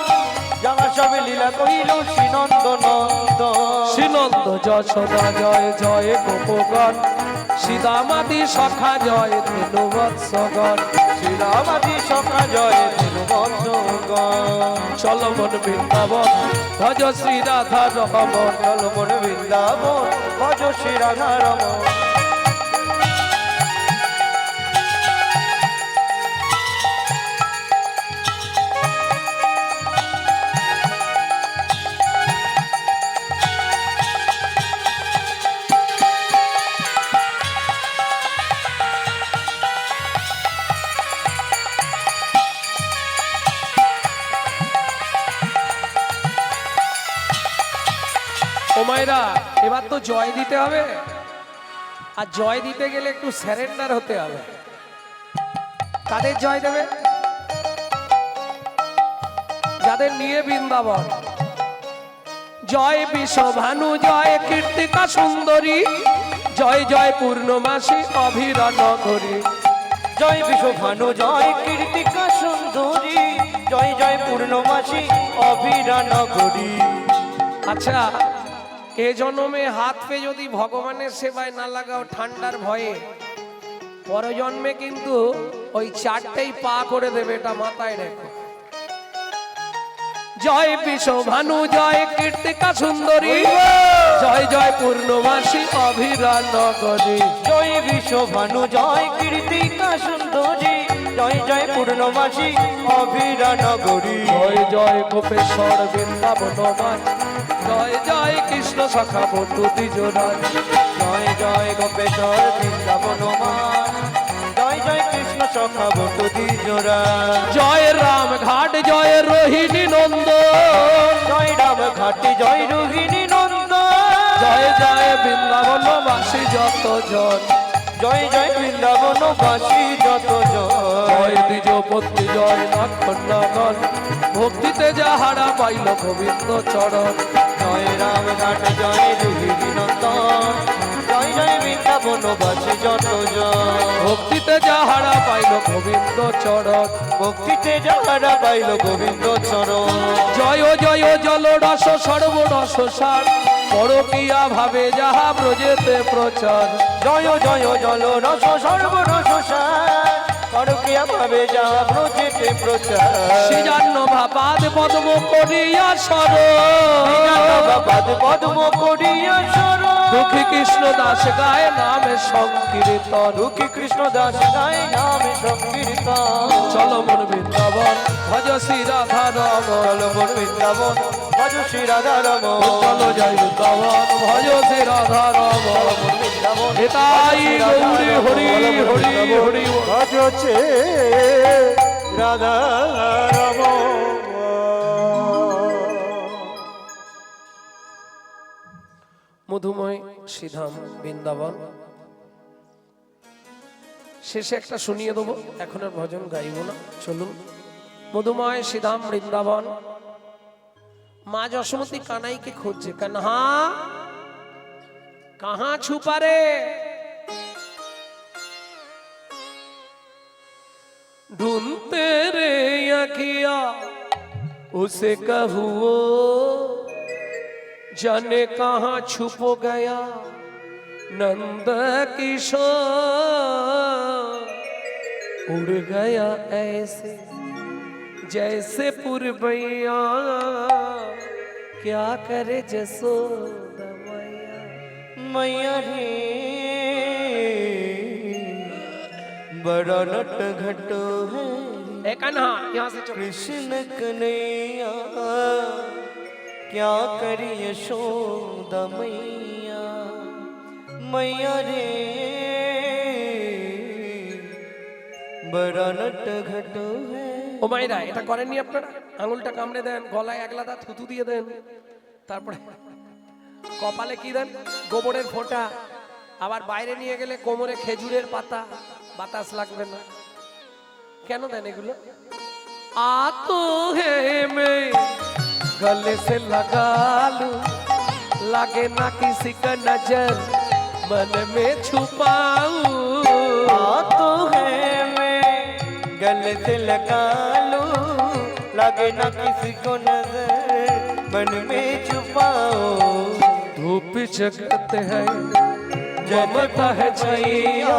যাহা সব লীলা কহিল শ্রীনন্দ নন্দন। শ্রীনন্দ যশোদা জয় জয় গোপগণ, সীতামাদি সখা জয় ধেনু বৎসগণ। শ্রীরামাদি সখা জয় ধেনু বৎসগণ। চলো মন বৃন্দাবন ভজ শ্রী রাধা রমন। চলো মন বৃন্দাবন ভজ শ্রী রাধা রমন। মায়েরা এবার তো জয় দিতে হবে, আর জয় দিতে গেলে একটু স্যারেন্ডার হতে হবে। কাদের জয় দেবে? যাদের নিয়ে বৃন্দাবন। জয় বিশ্বভানু জয় কীর্তিকা সুন্দরী, জয় জয় পূর্ণমাসী অভিরা নগরী। জয় বিশ্বভানু জয় কীর্তিকা সুন্দরী, জয় জয় পূর্ণমাসী অভিরা নগরী। আচ্ছা, এ জন্মে হাত পে যদি ভগবানের সেবায় না লাগাও ঠান্ডার ভয়ে, পরজন্মে কিন্তু ওই চারটেই পা করে দেবে, এটা মাথায় রেখো। জয় বিশ্বভানু জয় কীর্তিকা সুন্দরী, জয় জয় পূর্ণমাসী অভিরা নগরী। জয় বিশ্বভানু জয় কীর্তিকা সুন্দরী, জয় জয় পূর্ণমাসী অভিরা নগরী। জয় জয় গোপেশ্বর বৃন্দাবন মান, জয় জয় কৃষ্ণ সখা বন্ধু দ্বিজরাজ। জয় জয় গোপেশ্বর বৃন্দাবন মান, জয় জয় কৃষ্ণ সখা বন্ধু দ্বিজরা। জয় রাম ঘাট জয় রোহিণী নন্দ, জয় রাম ঘাটি জয় রোহিণী নন্দ। জয় জয় বৃন্দাবনবাসী যত জন, জয় জয় বৃন্দাবনবাসী যত জয় দ্বিজপতি জয় নাগন, ভক্তিতে যাহারা পাইল গোবিন্দ চরণ। জয় রাম ঘাট জয় রোহিণী নন্দন, জয় জয় বৃন্দাবনবাসী যত ভক্তিতে যাহারা পাইল গোবিন্দ চরণ। ভক্তিতে যাহারা পাইল গোবিন্দ চরণ। জয় জয় জল রস সর্বরস সার, পরকিয়া ভাবে যাহা ব্রজেতে প্রচার। জয় জয় জল রস সর্বরস সার, পরকিয়া ভাবে যাহা ব্রজেতে প্রচার। শ্রীজান্ন ভাবাদ পদ্ম করিয়া সর, বাদ পদ্ম করিয়া সর। দুঃখী কৃষ্ণ দাস গায় নামে সংকীর্তন। দুঃখী কৃষ্ণ দাস গায় নামে সংকীর্তন। চল মন বৃন্দাবন ভজ শ্রী রাধা রম, চল মন বৃন্দাবন ভজ শ্রী রাধা রম। চলো জয় বৃন্দাবন ভজ শ্রী রাধা রম। বৃন্দাবন হেতাই গৌরী হরি হরি হরি। ভজছে রাধা রাম। মধুময় শ্রীধাম বৃন্দাবন শেষে একটা শুনিয়ে দেবো, এখন আর ভজন গাইব না। চলুন। মধুময় শ্রীধাম বৃন্দাবন। মা যশোমতী কানাইকে খুঁজছে। কানহা কাহা ছুপা রে? ढूंढते रे अखिया उसे कहूँ, जाने कहाँ छुप गया नंद किशोर। उड़ गया ऐसे जैसे पुरबैया, क्या करे जसोदा मैया। मैया रे बड़ा नट घटो है ए कान्हा यहाँ से चलो। कृष्ण कन्हैया, क्या करी यशोदा मैया। मैया रे बड़ा नट घटो है। ও মাইরা, এটা করেননি আপনারা? আঙুলটা কামড়ে দেন, গলায় একলাদা থুতু দিয়ে দেন, তারপরে কপালে কি দেন? গোবরের ফোঁটা। আবার বাইরে নিয়ে গেলে কোমরে খেজুরের পাতা, বাতাস লাগবে না। কেন দেন এগুলো? आ तो है मैं गले से लगा लूं, लगे ना किसी का नजर मन में छुपाऊं। आ तो है मैं गले से लगा लूं, लगे ना किसी को नजर मन में छुपाओ। धूप जगत है जमता है छैया,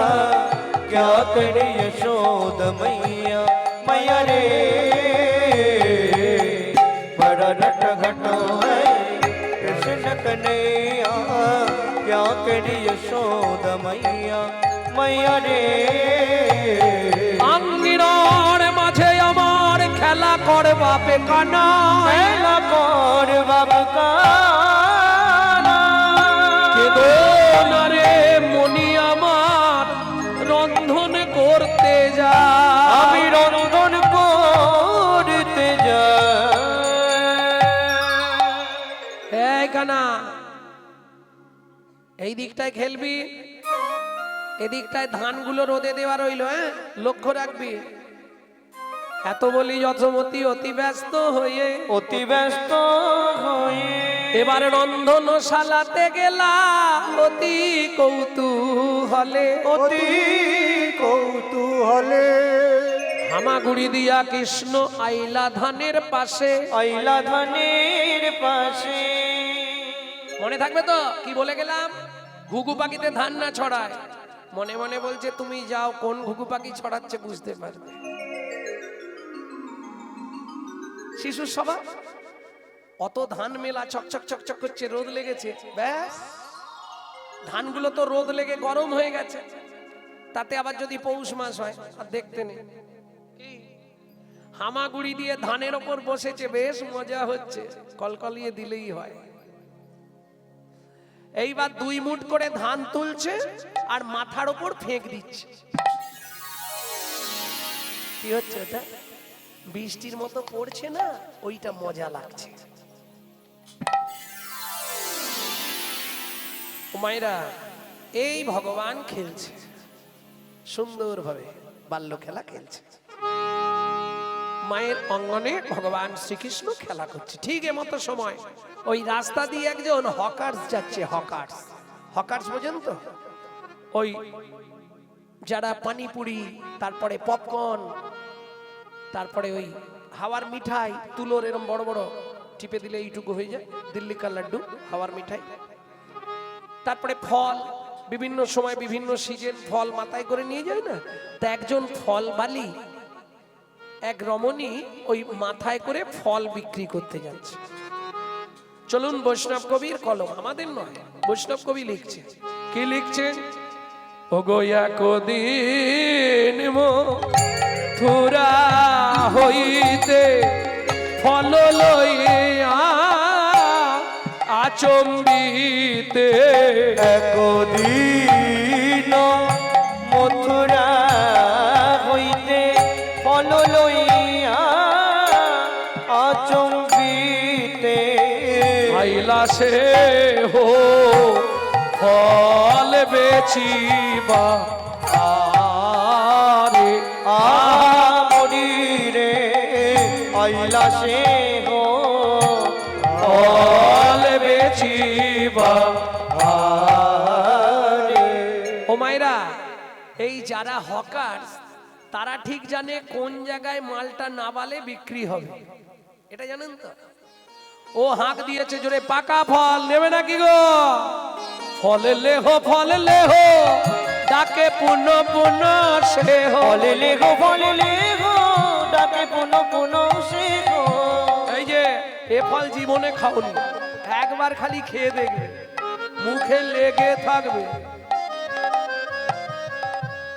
क्या करे यशोदा मैया। मैया रे बड़ा नट घटो है कृष्ण कन्हैया, क्या करे यशोदा मैया। मैया रे আঙ্গিনার মাঝে আমার খেলা কর বাপে কানা, मेला कौर बाब का কেদো না রে মনি আমার রন্ধন করতে যা। আমি রন্ধন করতে যাই। এই কানা এই দিকটায় খেলবি, এদিকটায় ধানগুলো রোদে দেওয়া রইল, হ্যাঁ লক্ষ্য রাখবি। এত বলি যশোমতি অতি ব্যস্ত হয়ে, অতি ব্যস্ত হয়ে এবার রন্ধনশালাতে গেলাম অতি কৌতূহলে, অতি কৌতূহলে হামাগুড়ি দিয়া কৃষ্ণ আইলা ধানের পাশে। আইলা ধানের পাশে। মনে থাকবে তো কি বলে গেলাম? ঘুঘু পাখিতে ধান না ছড়ায়। মনে মনে বলছে তুমি যাও, কোন ঘুঘু পাখি ছড়াচ্ছে বুঝতে পারবে। শিশুর সভা, অত ধান মেলা চকচক চকচক করছে, রোদ লেগেছে, ব্যাস ধানগুলো তো রোদ লেগে গরম হয়ে গেছে। তাতে আবার যদি পৌষ মাস হয় আর দেখতে নেই। কি হামাগুড়ি দিয়ে ধানের ওপর বসেছে, বেশ মজা হচ্ছে, কলকলিয়ে দিলেই হয়। এইবার 2 মুঠ করে ধান তুলছে আর মাথার ওপর ফেঁক দিচ্ছে। কি হচ্ছে ওটা? বৃষ্টির মতো পড়ছে না, ওইটা মজা লাগছে। ও মায়েরা, এই ভগবান খেলছে সুন্দরভাবে, বাল্য খেলা খেলছে। মায়ের অঙ্গনে ভগবান শ্রীকৃষ্ণ খেলা করছে। ঠিক এমতো সময় ওই রাস্তা দিয়ে একজন হকার্স যাচ্ছে। হকার্স, হকার্স বোঝেন তো? ওই যারা পানিপুরি, তারপরে পপকর্ন, তারপরে ওই হাওয়ার মিঠাই, তুলোর এরম বড় বড় টিপে দিলে এইটুকু হয়ে যায়, দিল্লি কা লাড্ডু, হাওয়ার মিঠাই। তারপরে ফল, বিভিন্ন সময় বিভিন্ন সিজন ফল মাথায় করে নিয়ে যায় না, তা একজন ফল বালি, এক রমণী ওই মাথায় করে ফল বিক্রি করতে যাচ্ছে। চলুন, বৈষ্ণব কবির কলম, আমাদের নয়, বৈষ্ণব কবি লিখছে। কি লিখছেন? ওগো একদিন মথুরা হইতে ফল লইয়া আচম্বিতে, একদিন মথুরা হইতে ফল লইয়া আচম্বিতে, আইলা সে হো ফল বেচিবা আরে আমরি রে আইলা সে হো ফল বেচিবা। আরে। ও মায়েরা, এই যারা হকার্স তারা ঠিক জানে কোন জায়গায় মালটা না বালে বিক্রি হবে, এটা জানেন তো? ও হাঁক দিয়েছে জোরে, পাকা ফল নেবে নাকি গো? ফল লেহো, ফল লেহো, ডাকে পুন পুন সে হো। ফলে লেগো, ফলে লেগো, ডাকে পুন পুন সে হো। এই যে এ ফল জীবনে খাওনি, একবার খালি খেয়ে দেখবে, মুখে লেগে থাকবে।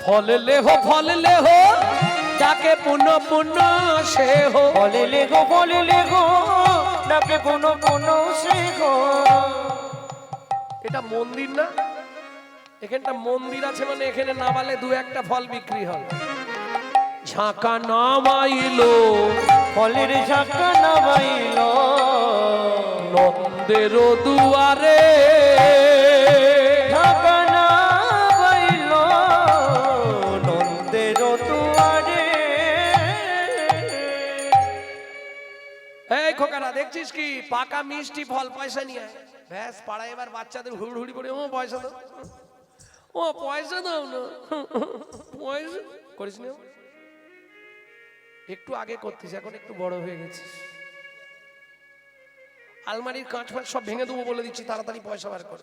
ফল লেহো, ফল লেহো, ডাকে পুন পুন সে হো। ফলে লেগো, ফলে লেগো, ডাকে পুন পুন সে হো। এটা মন্দির না? এখানটা মন্দির আছে মানে এখানে না বালে 2-1টা ফল বিক্রি হবে। ঝাঁকা নামাইলো, ফলের ঝাঁকা নামাইল নন্দের দুয়ারে, ঝাঁকা নামাইল নন্দের দুয়ারে। এই খোকারা, দেখছিস কি পাকা মিষ্টি ফল, পয়সা নিয়ে আয়। ব্যাস, পাড়ায় এবার বাচ্চাদের হুড়হুড়ি করে, ও পয়সা দাও, ও পয়সা দাও না, পয়সা করিস না। একটু আগে করতিস, এখন একটু বড় হয়ে গেছিস। আলমারির কাঁচ ফাঁচ সব ভেঙে দেবো বলে দিচ্ছি, তাড়াতাড়ি পয়সা বার কর।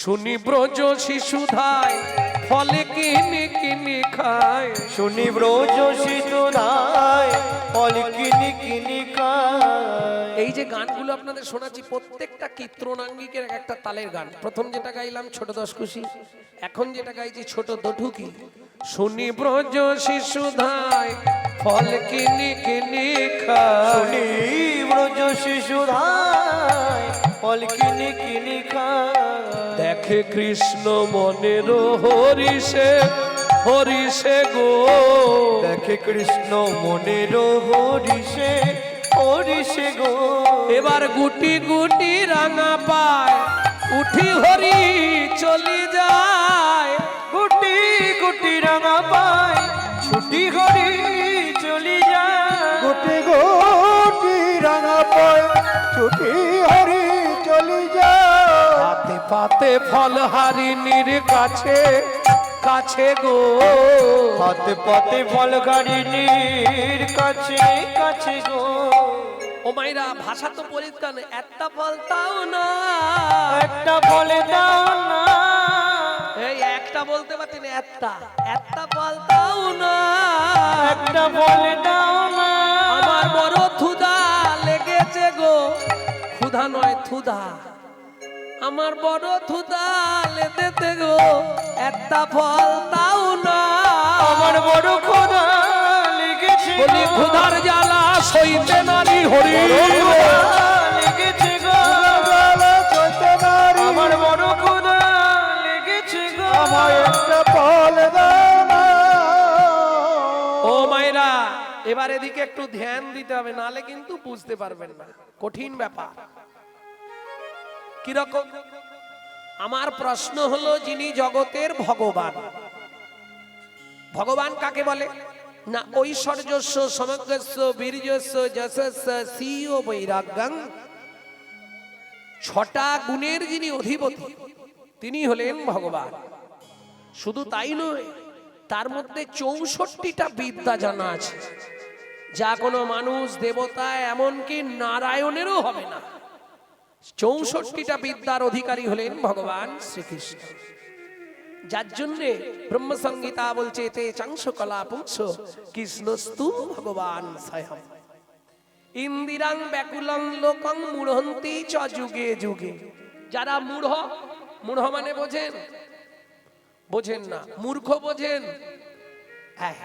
শুনি ব্রজ শিশুধায় ফলে কিনি কিনি খায়, শুনি ব্রজ শিশুধায় ফল কিনি কিনি খায়। এই যে গানগুলো আপনাদের শোনাচ্ছি প্রত্যেকটা কীর্তনাঙ্গিকের একটা তালের গান। প্রথম যেটা গাইলাম ছোট দশকুশি, এখন যেটা গাইছি ছোট দঠুকি। শুনি ব্রজ শিশুধায় ফল কিনি কিনি খায়, শুনি ব্রজ শিশুধায় ফল কিনি কিনি খায়। দেখে কৃষ্ণ মনের হরিষে হরিষে গো, দেখে কৃষ্ণ মনের হরিষে হরিষে গো। এবার গুটি গুটি রাঙা পায় উঠি হরি চলি যায়, গুটি গুটি রাঙা পায় ছুটি হরি চলি যায়। গুটি গুটি রাঙা পায় ছুটি হরি চলি যায়। পাতে পাতে ফল হারিনীর কাছে কাছে গো, পথে পথে ফল গাড়ির কাছে কাছে গো। ও মাইরা ভাষা তো পরিষ্কার, একটা ফল তাও না, একটা ফলে দাও না, এই একটা বলতে পারছেন, একটা ফল তাও না, একটা ফলে দাও না। আমার বড় ক্ষুধা লেগেছে গো, ক্ষুধা নয় থুধা, আমার বড় ক্ষুধা লেগেছে গো, একটা ফল তাও না, আমার বড় খোদা লেগেছে গো। বলি ক্ষুধার জ্বালা সইতে নারী হরি, লেগেছে গো। চৈতনারি আমার বড় খোদা লেগেছে গো। আমায় একটা ফল দাও না। ও মায়েরা এবার এদিকে একটু ধ্যান দিতে হবে, নালে কিন্তু বুঝতে পারবেন না, কঠিন ব্যাপার। কিরকম? আমার প্রশ্ন হলো, যিনি জগতের ভগবান, ভগবান কাকে বলে না? ঐশ্বর্যস্য সমগ্রস্য বীর্যস্য যশস্য শ্রীয় বৈরাগ্যং, ছটা গুণের যিনি অধিপতি তিনি হলেন ভগবান। শুধু তাই নয়, তার মধ্যে 64টা বিদ্যা জানা আছে, যা কোনো মানুষ দেবতা এমনকি নারায়ণেরও হবে না। 64টা বিদ্যার অধিকারী হলেন ভগবান শ্রীকৃষ্ণ, যার জন্যে ব্রহ্মসংহিতা বলছে তে চাংশ কলা পুংস কৃষ্ণস্তু ভগবান স্বয়ং ইন্দিরাং ব্যাকুলং লোকং মূঢ়ন্তি চ যুগে যুগে। যারা মূঢ়, মূঢ় মানে বোঝেন? বোঝেন না। মূর্খ বোঝেন? হ্যাঁ,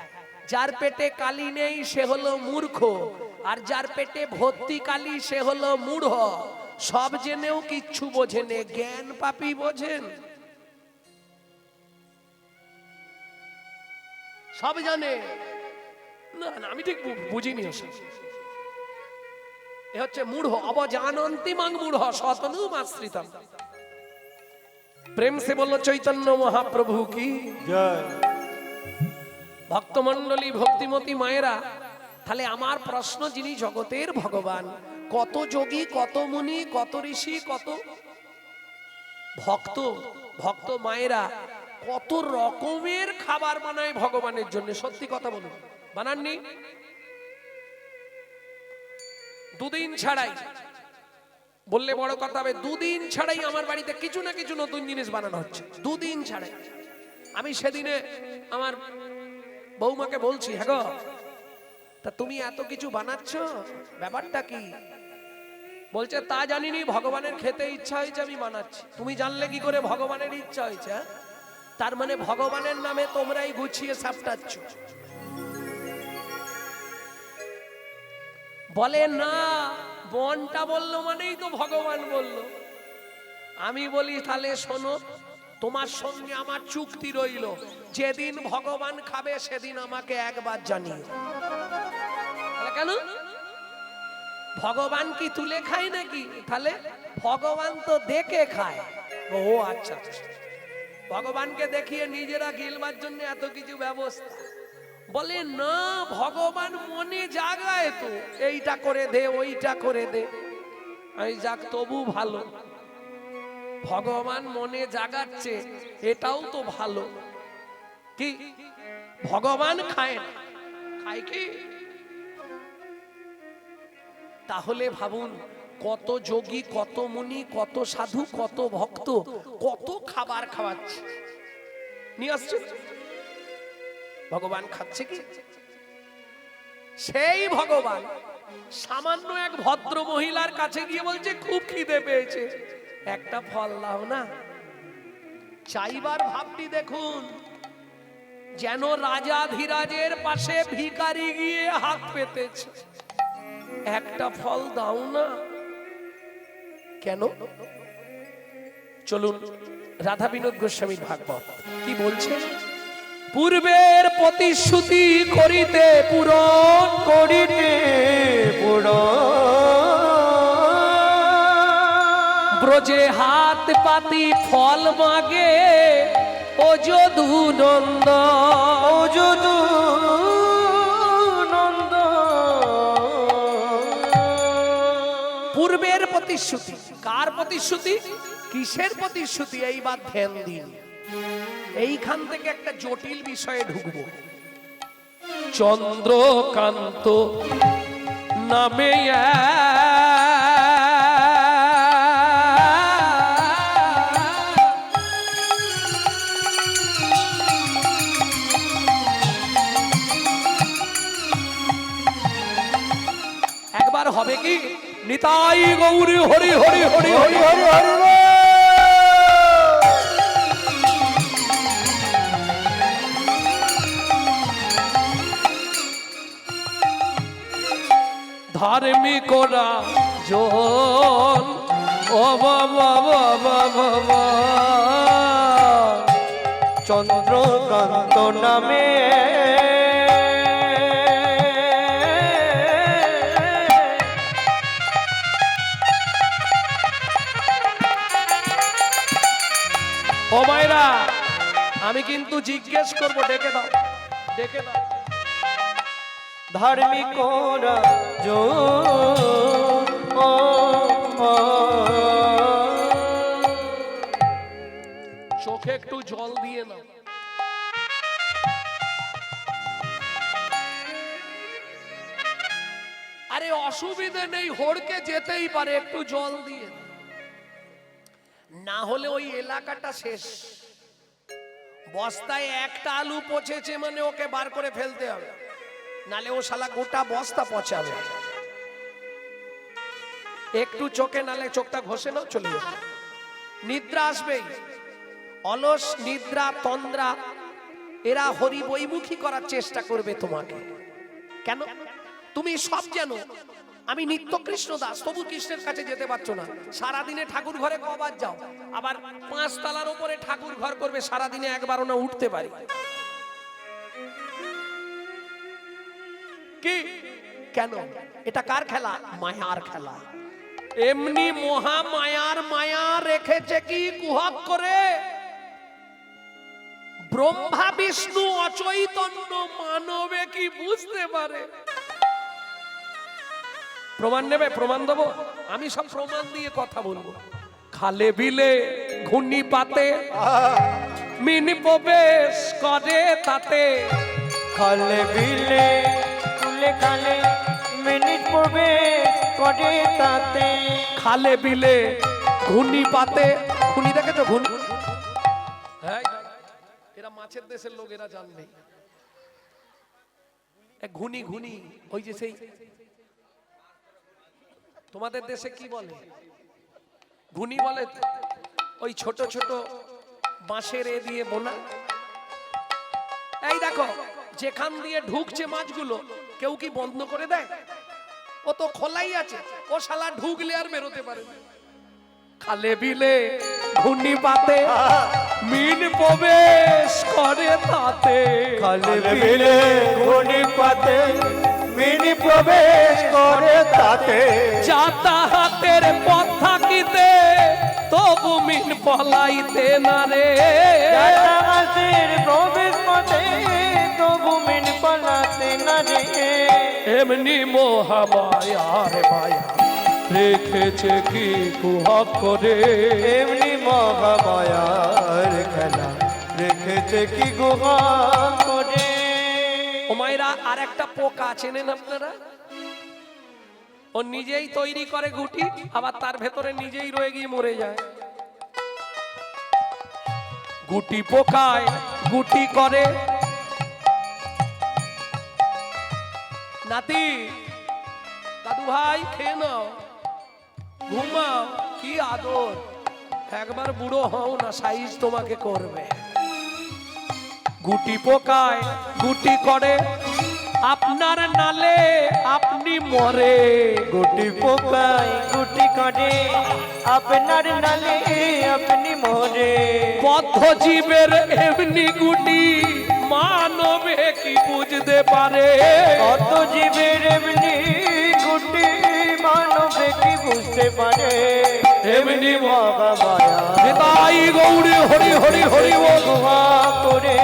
যার পেটে কালি নেই সে হলো মূর্খ, আর যার পেটে ভর্তি কালি সে হলো মূঢ়। সব জেনেও কিচ্ছু বোঝেন, জ্ঞান পাপী বোঝেন? সব জানে না, না আমি ঠিক বুঝিনি ওসব। এ হচ্ছে মূঢ়, অবজানন্তিমাং মূঢ় শতনুমাশ্রিতম। প্রেম সে বললো চৈতন্য মহাপ্রভু কি জয়। ভক্তমণ্ডলী ভক্তিমতী মায়েরা, তাহলে আমার প্রশ্ন, যিনি জগতের ভগবান, কত যোগী, কত মুনি, কত ঋষি, কত ভক্ত, ভক্ত মায়েরা কত রকমের খাবার বানায় ভগবানের জন্য। সত্যি কথা বলুন, বানাননি? দুদিন ছাড়াই, বললে বড় কথা হবে, দুদিন ছাড়াই আমার বাড়িতে কিছু না কিছু নতুন জিনিস বানানো হচ্ছে, দুদিন ছাড়াই। আমি সেদিনে আমার বৌমাকে বলছি, হ্যাঁ গো, তা তুমি এত কিছু বানাচ্ছ, ব্যাপারটা কি? বলছে তা জানিনি, ভগবানের খেতে ইচ্ছা হয়েছে আমি বানাচ্ছি। তুমি জানলে কি করে ভগবানের ইচ্ছা হয়েছে? তার মানে ভগবানের নামে তোমরাই গুছিয়ে সাপটাচ্ছ। বলে না, বনটা বললো মানেই তো ভগবান বললো। আমি বলি তাহলে শোনো, তোমার সঙ্গে আমার চুক্তি রইল, যেদিন ভগবান খাবে সেদিন আমাকে একবার জানিয়ে। কেন? ভগবান কি তুলে খায় নাকি? তাহলে ভগবান তো দেখে খায়। ও আচ্ছা, ভগবানকে দেখিয়ে নিজেরা গিলবার জন্য এত কিছু ব্যবস্থা। বলে না, ভগবান মনে জাগায় তো, এইটা করে দে, ওইটা করে দে। আমি যাক, তবু ভালো, ভগবান মনে জাগাচ্ছে, এটাও তো ভালো। কি ভগবান খায় না? খায় কি? তাহলে ভাবুন, কত যোগী, কত মুনি, কত সাধু, কত ভক্ত, কত খাবার খাওয়াচ্ছে, নিয়ে আসছে। ভগবান খাচ্ছে কি? সেই ভগবান সামান্য এক ভদ্র মহিলার কাছে গিয়ে বলছে খুব খিদে পেয়েছে, একটা ফল দাও না। চাইবার ভাবটি দেখুন, যেন রাজাধিরাজের পাশে ভিখারি গিয়ে হাত পেতেছে, একটা ফল দাও না। কেন? চলুন রাধা বিনোদ গোস্বামীর ভাগবত কি বলছে। পূর্বের প্রতিশ্রুতি করিতে পূরণ করিতে পুরো যে হাত পাতি ফল মাগে ও যদু নন্দ, ও যদু নন্দ। পূর্বের প্রতিশ্রুতি, কার প্রতিশ্রুতি, কিসের প্রতিশ্রুতি, এইবার ধ্যান দিন। এইখান থেকে একটা জটিল বিষয়ে ঢুকবো। চন্দ্রকান্ত নামে একবার হবে কি, নিতাই গৌরী হরি হরি হরি হরি হরি হরি বল। ধার্মিকরা জন ও বাবা বাবা বাবা, চন্দ্রকান্ত নামে ও মায়েরা, আমি কিন্তু জিজ্ঞেস করবো, ডেকে দাও, ডেকে দাও। ধার্মিক চোখে একটু জল দিয়ে নাও। আরে অসুবিধে নেই, হড়কে যেতেই পারে, একটু জল দিয়ে নাও। না হলে ওই এলাকাটা শেষ। বস্তায় একটা আলু পচেছে মানে ওকে বার করে ফেলতে হবে, নালে ও শালা গোটা বস্তা পচাবে। একটু চোখে, নালে চোখটা ঘষে নাও, চলে যাবে। নিদ্রা আসবেই, অলস নিদ্রা তন্দ্রা এরা হরি বৈমুখী করার চেষ্টা করবে তোমাকে। কেন? তুমি সব জানো, আমি নিত্য কৃষ্ণ দাস, তবু কৃষ্ণের কাছে যেতে পারছো না। সারাদিনে ঠাকুর ঘরে কবার যাও, আবার 5 তলার উপরে ঠাকুর ঘর করবে, সারাদিনে একবারও না উঠতে পারি। কি কেন? এটা কার খেলা? মায়ার খেলা। এমনি মহা মায়ার মায়া রেখেছে কি কুহক করে, ব্রহ্মা বিষ্ণু অচৈতন্য মানবে কি বুঝতে পারে? প্রমাণ নেবে? প্রমাণ দেবো, আমি সব প্রমাণ দিয়ে কথা বলবো। খালে বিলে ঘূর্ণি পাতে মিনি প্রবেশ করে তাতে, খালে বিলে কুলে খালে মিনিট পড়বে করে তাতে। খালে বিলে ঘূর্ণি পাতে, ঘূর্ণি দেখেছো? ঘূর্ণি, হ্যাঁ, এরা মাছের দেশের লোক, এরা জানবে। ঘুনি ঘুনি, ওই যে সেই তোমাদের দেশে কি বলে, ঘুনি বলে, ওই ছোট ছোট বাঁশের এ দিয়ে বোনা। এই দেখো, যেখান দিয়ে ঢুকছে মাছগুলো, কেউ কি বন্ধ করে দেয়? ও তো খোলাই আছে, ও শালা ঢুকলে আর বেরোতে পারে না। খালে বিলে ঘূর্ণি পাতে মিন প্রবেশ করে তাতে, খালে বিলে ঘূর্ণি পাতে মিনি প্রবেশ করে তাতে। যাতায়াতের পথ থাকিতে তবু মিন পলাইতে না রে, যাতায়াতের প্রবেশ পথে তবু মিন পলাতে না রে। এমনি মহামায়ার মায়া রেখেছে কি কুহক করে, এমনি মহামায়ার খেলা রেখেছে কি গুহা করে। ও মায়েরা, আর একটা পোকা চেনেন আপনারা? ও নিজেই তৈরি করে গুটি, আবার তার ভেতরে নিজেই রয়ে গিয়ে মরে যায়। গুটি পোকায় গুটি করে। নাতি, দাদু ভাই খেয়ে নাও, ঘুমাও, কি আদর। একবার বুড়ো হও না, সাইজ তোমাকে করবে। গুটি পোকায় গুটি করে, আপনার নালে আপনি মরে। গুটি পোকায় গুটি করে, আপনার নালে আপনি মরে। বদ্ধ জীবের এমনি গুটি মানবে কি বুঝতে পারে, কত জীবের এমনি গুটি মানবে কি বুঝতে পারে। এমনি মহামায়া নিতাই গৌরে হরি হরি হরি বল। মহা করে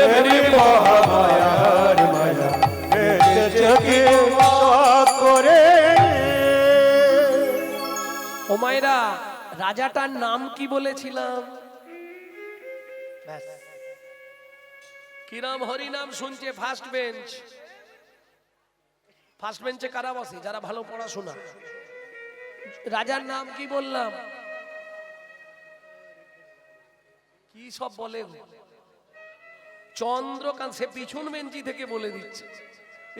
এমনি মহামায়ার মায়া এসেছে কি সৎ করে। ও মায়েরা, রাজাটার নাম কি বলেছিলাম? কি নাম? হরি নাম শুনছে ফার্স্ট বেঞ্চ। ফার্স্ট বেঞ্চে কারা বসে? যারা ভালো পড়াশোনা। রাজার নাম কি বললাম? কি সব বলে গো? চন্দ্রকান্ত। সে পিছন বেঞ্চি থেকে বলে দিচ্ছে,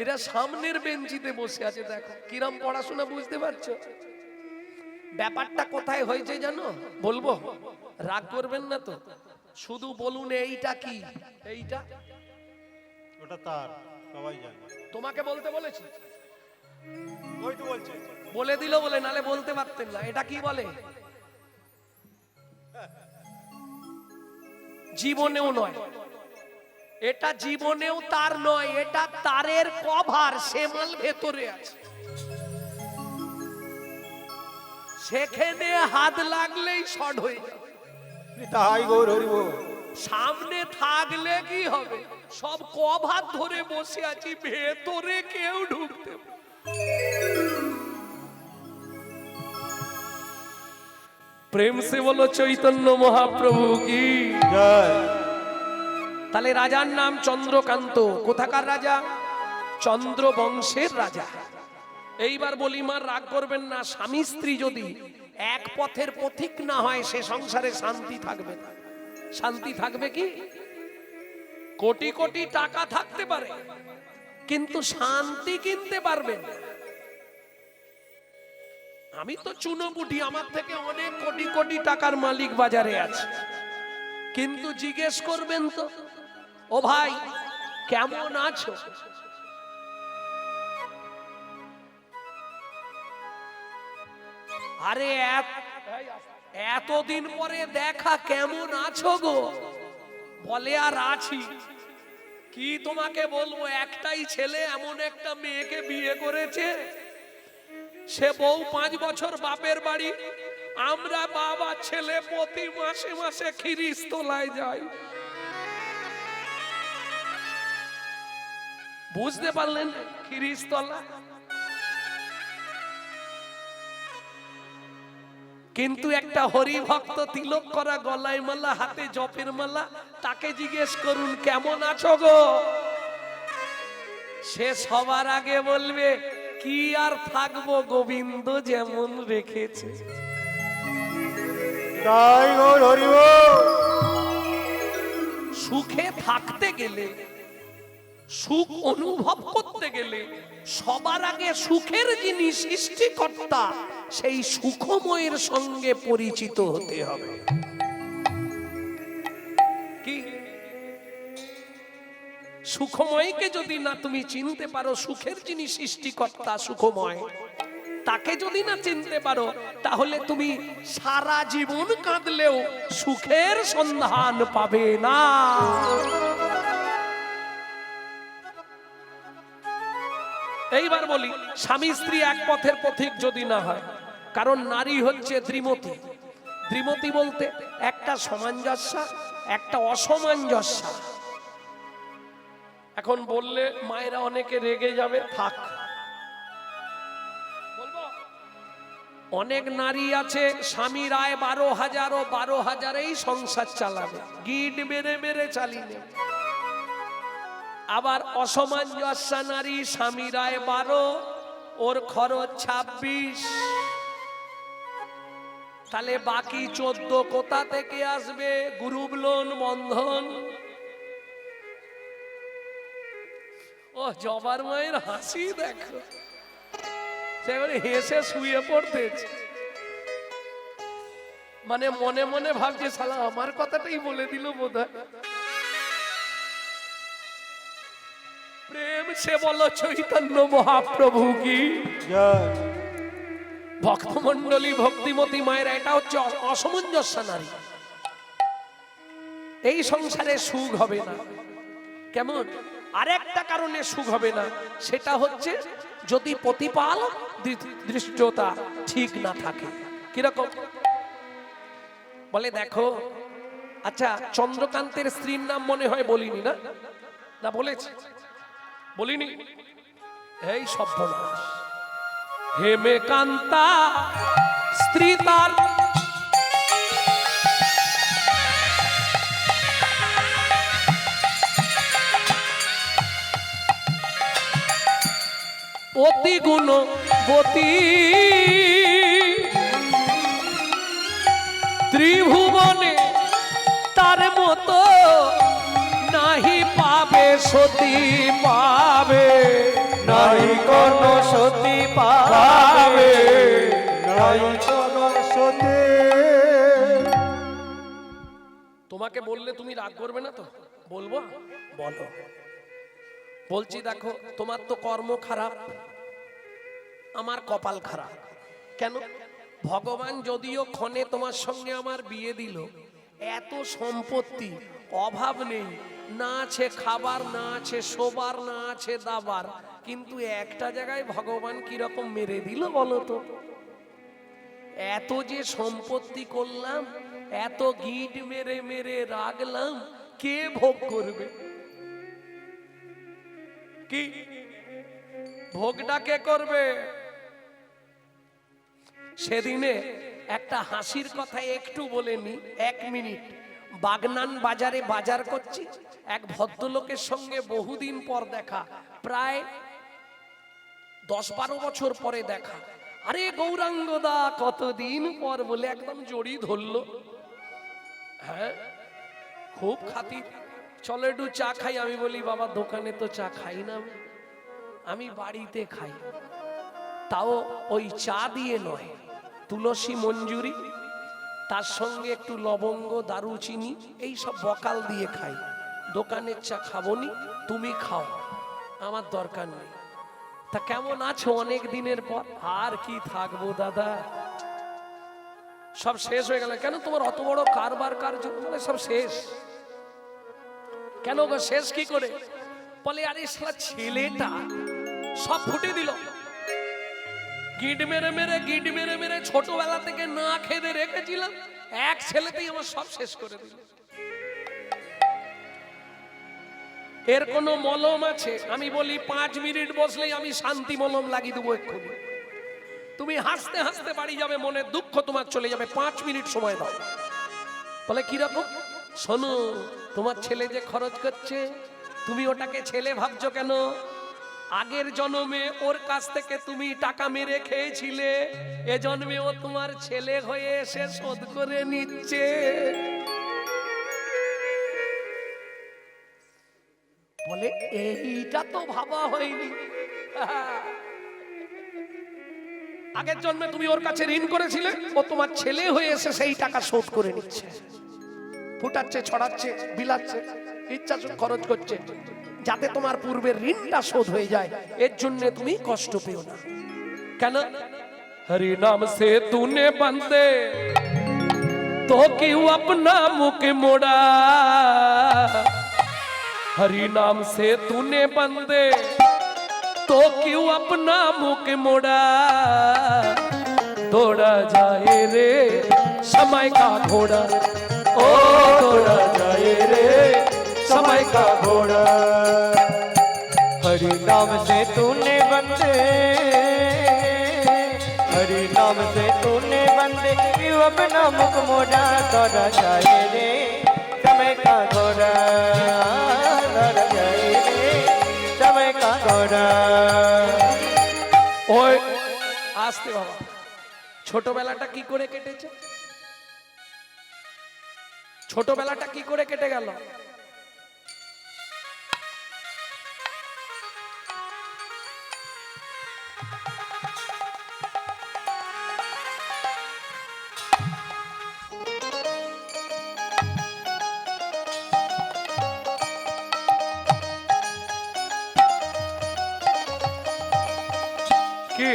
এরা সামনের বেঞ্চিতে বসে আছে। দেখো কিরম পড়াশোনা, বুঝতে পারছো? ব্যাপারটা কোথায় হয়েছে জানো? বলবো, রাগ করবেন না তো? শুধু বলুন এইটা কি? এইটা ওটা তার, সবাই জানে। তোমাকে বলতে বলেছি? ওই তো বলছে। বলে দিল বলে, নালে বলতে পারতেন না। এটা কি বলে? জীবনেও নয় এটা, জীবনেও তার নয় এটা, তারের কভার। সেমাল ভেতরে আছে, সেখানে হাত লাগলেই শর্ট হয়ে যাবে। তাই গৌর হরি বল। সামনে থাকলে কি হবে? সব কভার ধরে বসে আছি, ভেতরে কেউ ঢুকতে পারে। প্রেম সে বলো চৈতন্য মহাপ্রভু কি জয়। তাহলে রাজার নাম চন্দ্রকান্ত। কোথাকার রাজা? চন্দ্র বংশের রাজা। এইবার বলি, মার রাগ করবেন না, স্বামী স্ত্রী যদি এক পথের পথিক না হয়, সে সংসারে শান্তি থাকবে না। শান্তি থাকবে কি? কোটি কোটি টাকা থাকতে পারে, কিন্তু শান্তি কিনতে পারবেন না। আমি তো চুনোপুটি, আমার থেকে অনেক কোটি কোটি টাকার মালিক বাজারে আছে, কিন্তু জিজ্ঞেস করবেন তো, ও ভাই কেমন আছো? আরে এতদিন পরে দেখা, কেমন আছো গো? বলে আর আছি। কি তোমাকে বলবো, একটাই ছেলে এমন একটা মেয়েকে বিয়ে করেছে, সে বউ 5 বছর বাপের বাড়ি। আমরা বাবা ছেলে প্রতি মাসে মাসে খিরিস্তলায় যাই। বুঝতে পারলেন? খিরিস্তলা। কিন্তু একটা হরি ভক্ত, তিলক করা, গলায় মালা, হাতে জপের মালা, তাকে জিজ্ঞেস করুন কেমন আছো গো? সে সবার আগে বলবে, কি আর থাকবো, গোবিন্দ যেমন রেখেছে। তাই গৌর হরি বল। সুখে থাকতে গেলে, সুখ অনুভব করতে গেলে, সবার আগে সুখের যিনি সৃষ্টিকর্তা, সেই সুখময়ের সঙ্গে পরিচিত হতে হবে। কি? সুখময়কে যদি না তুমি চিনতে পারো, সুখের যিনি সৃষ্টিকর্তা সুখময়, তাকে যদি না চিনতে পারো, তাহলে তুমি সারা জীবন কাঁদলেও সুখের সন্ধান পাবে না। এইবার বলি, স্বামী স্ত্রী এক পথের পথিক যদি না হয়, কারণ নারী হচ্ছে ত্রিমতী। ত্রিমতী বলতে একটা সামঞ্জস্য, একটা অসামঞ্জস্য। এখন বললে মায়েরা অনেকে রেগে যাবে, থাক বলবো। অনেক নারী আছে স্বামীর আয় 12,000 ও 12,000-এই সংসার চালাবে, গিট মেরে মেরে চালিয়ে। আবার অসামঞ্জস্য নারী, স্বামীর আয় 12, ওর খরচ 26, তাহলে বাকি 14 কোথা থেকে আসবে? গ্রুপ লোন, বন্ধন। ও জবার মায়ের হাসি দেখো, সেবারে হেসে শুয়ে পড়তেছে, মানে মনে মনে ভাবছে শালা আমার কথাটাই বলে দিল বোধহয়। প্রেম সে বলো চৈতন্য মহাপ্রভু কি জয়। ভক্তমন্ডলী, ভক্তিমতী মায়েরা, এটা হচ্ছে অসামঞ্জস্য নারী। এই সংসারে সুখ হবে না। কেমন? আরেকটা কারণে সুখ হবে না, সেটা হচ্ছে যদি প্রতিপালক দৃষ্টতা ঠিক না থাকে। কিরকম? বলে দেখো, আচ্ছা চন্দ্রকান্তের স্ত্রীর নাম মনে হয় বলিনি না? না বলেছি? বলিনি? এই সর্বনাশ, হেমেকান্তা স্ত্রী তার অতি গুণবতী, ত্রিভুবনে তার মতো নাহি পাবে সতী পাবে, নাহি কোনো সতী পাবে, নাই কোনো সতে। তোমাকে বললে তুমি রাগ করবে না তো? বলবো? বলো। বলছি দেখো, তোমার তো কর্ম খারাপ, আমার কপাল খারাপ। কেন? ভগবান যদিও ক্ষণে তোমার সঙ্গে আমার বিয়ে দিল, এত সম্পত্তি, অভাব নেই, না আছে খাবার, না আছে শোবার, না আছে দাবার, কিন্তু একটা জায়গায় ভগবান কিরকম মেরে দিল বলো তো? এত যে সম্পত্তি করলাম, এত গিট মেরে মেরে রাখলাম, কে ভোগ করবে? কি ভোগটা কে করবে? সেদিনে একটা হাসির কথা একটু বলে নি, 1 মিনিট। বাগনান বাজারে বাজার করছি, এক ভদ্রলোকের সঙ্গে বহুদিন পর দেখা, প্রায় 10-12 বছর পরে দেখা। আরে গৌরাঙ্গদা, কতদিন পর বলে একদম জড়ি ধরলো। হ্যাঁ, খুব খাতির, চলো একটু চা খাই। আমি বলি বাবা, দোকানে তো চা খাই না, আমি বাড়িতে খাই, তাও ওই চা দিয়ে নয়, তুলসী মঞ্জুরি, তার সঙ্গে একটু লবঙ্গ, দারুচিনি, এই সব বকাল দিয়ে খাই। দোকানের চা খাবনি, তুমি খাও, আমার দরকার নেই। তা কেমন আছো অনেক দিনের পর? আর কি থাকবো দাদা, সব শেষ হয়ে গেল। কেন তোমার অত বড় কারবার কার্য? বলে সব শেষ। কেন গো, শেষ কি করে? বলে আরে শালা ছেলেটা সব ফুটে দিল, গিট মেরে মেরে গিট মেরে মেরে ছোটবেলা থেকে না খেতে রেখেছিলাম, এক ছেলেতেই আমার সব শেষ করে দিল। এর কোনো মলম আছে? আমি বলি 5 মিনিট বসলেই আমি শান্তি মলম লাগিয়ে দেবো এক্ষুনি। তুমি হাসতে হাসতে বাড়ি যাবে, মনের দুঃখ তোমার চলে যাবে। 5 মিনিট সময় দাও। বলে কিরকম? শোনো, তোমার ছেলে যে খরচ করছে, তুমি ওটাকে ছেলে ভাবছো কেন? আগের জন্মে ওর কাছ থেকে তুমি টাকা মেরে খেয়েছিলে, এ জন্মে ও তোমার ছেলে হয়ে এসে শোধ করে নিচ্ছে। বলে এইটা তো ভাবা হয়নি। আগের জন্মে তুমি ওর কাছে ঋণ করেছিলে, ও তোমার ছেলে হয়ে এসে সেই টাকা শোধ করে নিচ্ছে, ফুটাচ্ছে, ছড়াচ্ছে, বিলাচ্ছে, ইচ্ছা খরচ করছে, যাতে তোমার পূর্বের ঋণটা শোধ হয়ে যায়। এর জন্য তুমি কষ্ট পেও না। কেন? হরি নাম সে তूने बंदे तो क्यों अपना मुख मोड़ा, हरि नाम से तूने बंदे तो क्यों अपना मुख मोड़ा, दौड़ा जाए रे समय का घोड़ा, ओ दौड़ा जाए रे समय का घोड़ा। हरि नाम से तूने बंदे, हरि नाम से तूने बंदे, क्यों अपना मुख मोड़ा, दौड़ा जाए रे समय का घोड़ा, दौड़ा जाए रे समय का घोड़ा। ওই আসতে বাবা, ছোটবেলাটা কি করে কেটেছে? ছোটবেলাটা কি করে কেটে গেল? কি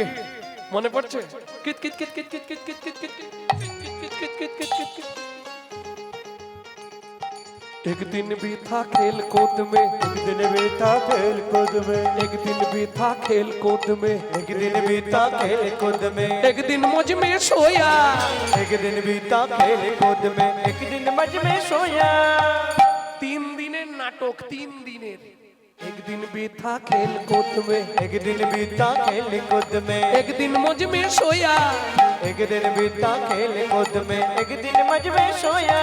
মনে পড়ছে? কিত কিত কিত কিত কিত কিত কিত কিত কিত কিত কিত কিত কিত কিত কিত। एक दिन भी था खेल कूद में, एक दिन भी था खेल कूद में, एक दिन भी था खेल कूद में, एक दिन बीता खेल कूद में, एक दिन मुझ में सोया, एक दिन बीता खेल कूद में, एक दिन मज में सोया। 3 दिনের নাটক, 3 দিনের। एक दिन भी था खेल कूद में, एक दिन बीता खेल कूद में, एक दिन मुझ में सोया, एक दिन बीता खेल कूद में, एक दिन मज में सोया।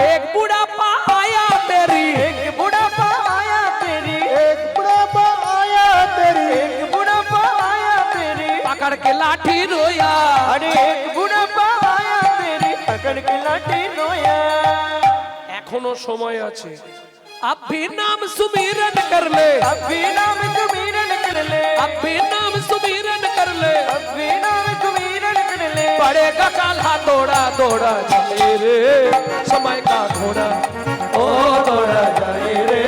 एक बुढ़ापा आया तेरी, एक बुढ़ापा आया तेरी, एक बुढ़ापा आया तेरी, एक बुढ़ापा आया तेरी, पकड़ के लाठी रोया। अरे एक बुढ़ापा आया तेरी, पकड़ के लाठी रोया। এখনো সময় আছে, अब भी नाम सुमिरन कर ले, अब भी नाम सुमिरन कर ले, अब भी नाम सुमिरन कर ले, अब भी नाम सुमिरन कर ले। पड़ेगा काल्हा दौड़ा दौड़ा जाए रे समय का घोड़ा, ओ दौड़ा जाए रे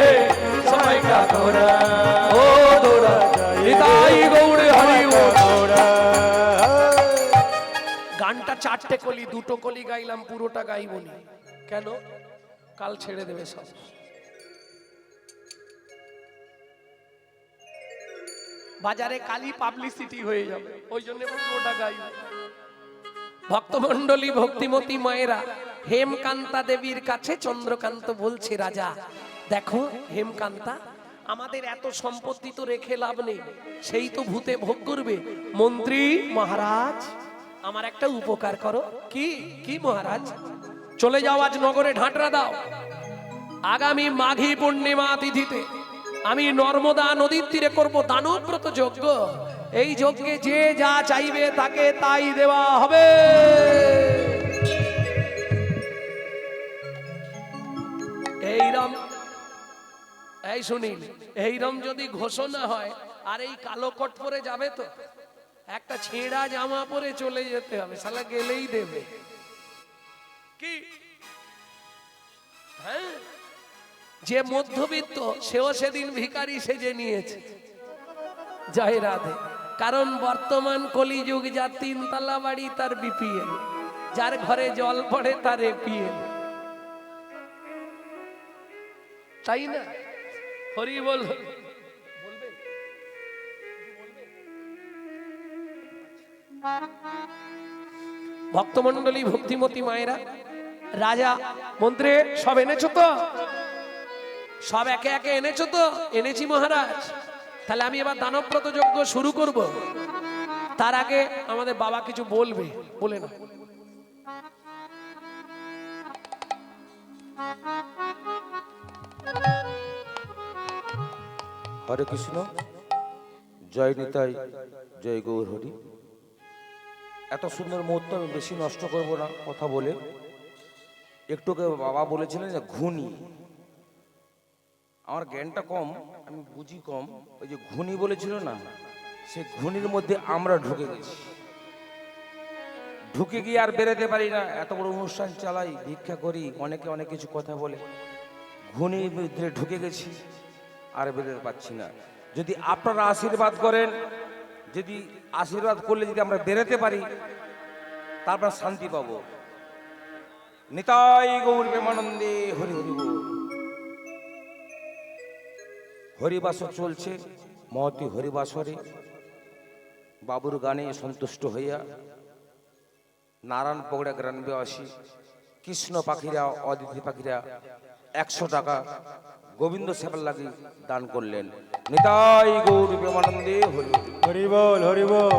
समय का घोड़ा, ओ दौड़ा जाए निताई गौड़ हरि ओ ওরা গানটা 4টে কলি, 2টো কলি গাইলাম, পুরোটা গাইবনি। কেন? কাল ছেড়ে দেবে সব। বাজারে কালি পাবলিসিটি হয়ে যাবে, ওই জন্য পুরোটা গাইব। ভক্তমণ্ডলী, ভক্তিমতী মায়েরা, হেমকান্তা দেবীর কাছে চন্দ্রকান্ত বলছে, রাজা দেখো হেমকান্তা, আমাদের এত সম্পত্তি তো রেখে লাভ নেই, সেই তো ভূতে ভোগ করবে। মন্ত্রী মহারাজ, আমার একটা উপকার করো। কি কি মহারাজ? চলে যাও, আজ নগরে ঢাঁটরা দাও। আগামী মাঘী পূর্ণিমা তিথিতে আমি নর্মদা নদীর তীরে করব দানব্রত যজ্ঞ। এই যজ্ঞে যে যা চাইবে তাকে তাই দেওয়া হবে। এইরম, এই শুনিল, এইরম যদি ঘোষণা হয়, আর এই কালো কোট পরে যাবে তো, একটা ছেঁড়া জামা পরে চলে যেতে হবে, শালা গেলেই দেবে। কি হ্যাঁ, যে মধ্যবিত্ত সেও সেদিন ভিখারি সেজে নিয়েছে। জয় রাধে। কারণ বর্তমান কলিযুগ, যার 3 তলা বাড়ি তার বিপিএল, যার ঘরে জল পড়ে তার এপিএল, তাই না? হরি বল। বলবে ভক্তমণ্ডলী, ভক্তিমতী মায়েরা, রাজা মন্ত্রী সব এনেছো তো? সব একে একে এনেছো তো? এনেছি মহারাজ। তাহলে আমি এবার দানব্রত যজ্ঞ শুরু করব। তার আগে আমাদের বাবা কিছু বলবে, বলে না। হরে কৃষ্ণ, জয় নিতাই, জয় গৌর হরি। এত সুন্দর মুহূর্ত আমি বেশি নষ্ট করব না কথা বলে। একটু আগে বাবা বলেছিলেন যে ঘুনি, আমার জ্ঞানটা কম, আমি বুঝি কম। ওই যে ঘুনি বলেছিল না, সেই ঘুনির মধ্যে আমরা ঢুকে গেছি। ঢুকে গিয়ে আর বেরোতে পারি না। এত বড় অনুষ্ঠান চালাই, ভিক্ষা করি, অনেকে অনেক কিছু কথা বলে, ঘুনির মধ্যে ঢুকে গেছি, আর বেরোতে পারছি না। যদি আপনারা আশীর্বাদ করেন, যদি আশীর্বাদ করলে যদি আমরা বেরোতে পারি, তারপর শান্তি পাবো। নিতাই গৌর প্রেমানন্দে হরি হরি বল। হরিবাসর চলছে, মহতি হরিবাসরে বাবুর গানে সন্তুষ্ট হইয়া নারায়ণ পগড়া গ্রামবাসী কৃষ্ণ পাখিরা, অদিতি পাখিরা 100 টাকা গোবিন্দ সেবার লাগি দান করলেন। নিতাই গৌর প্রেমানন্দে হরি হরি। হরি বল, হরি বল।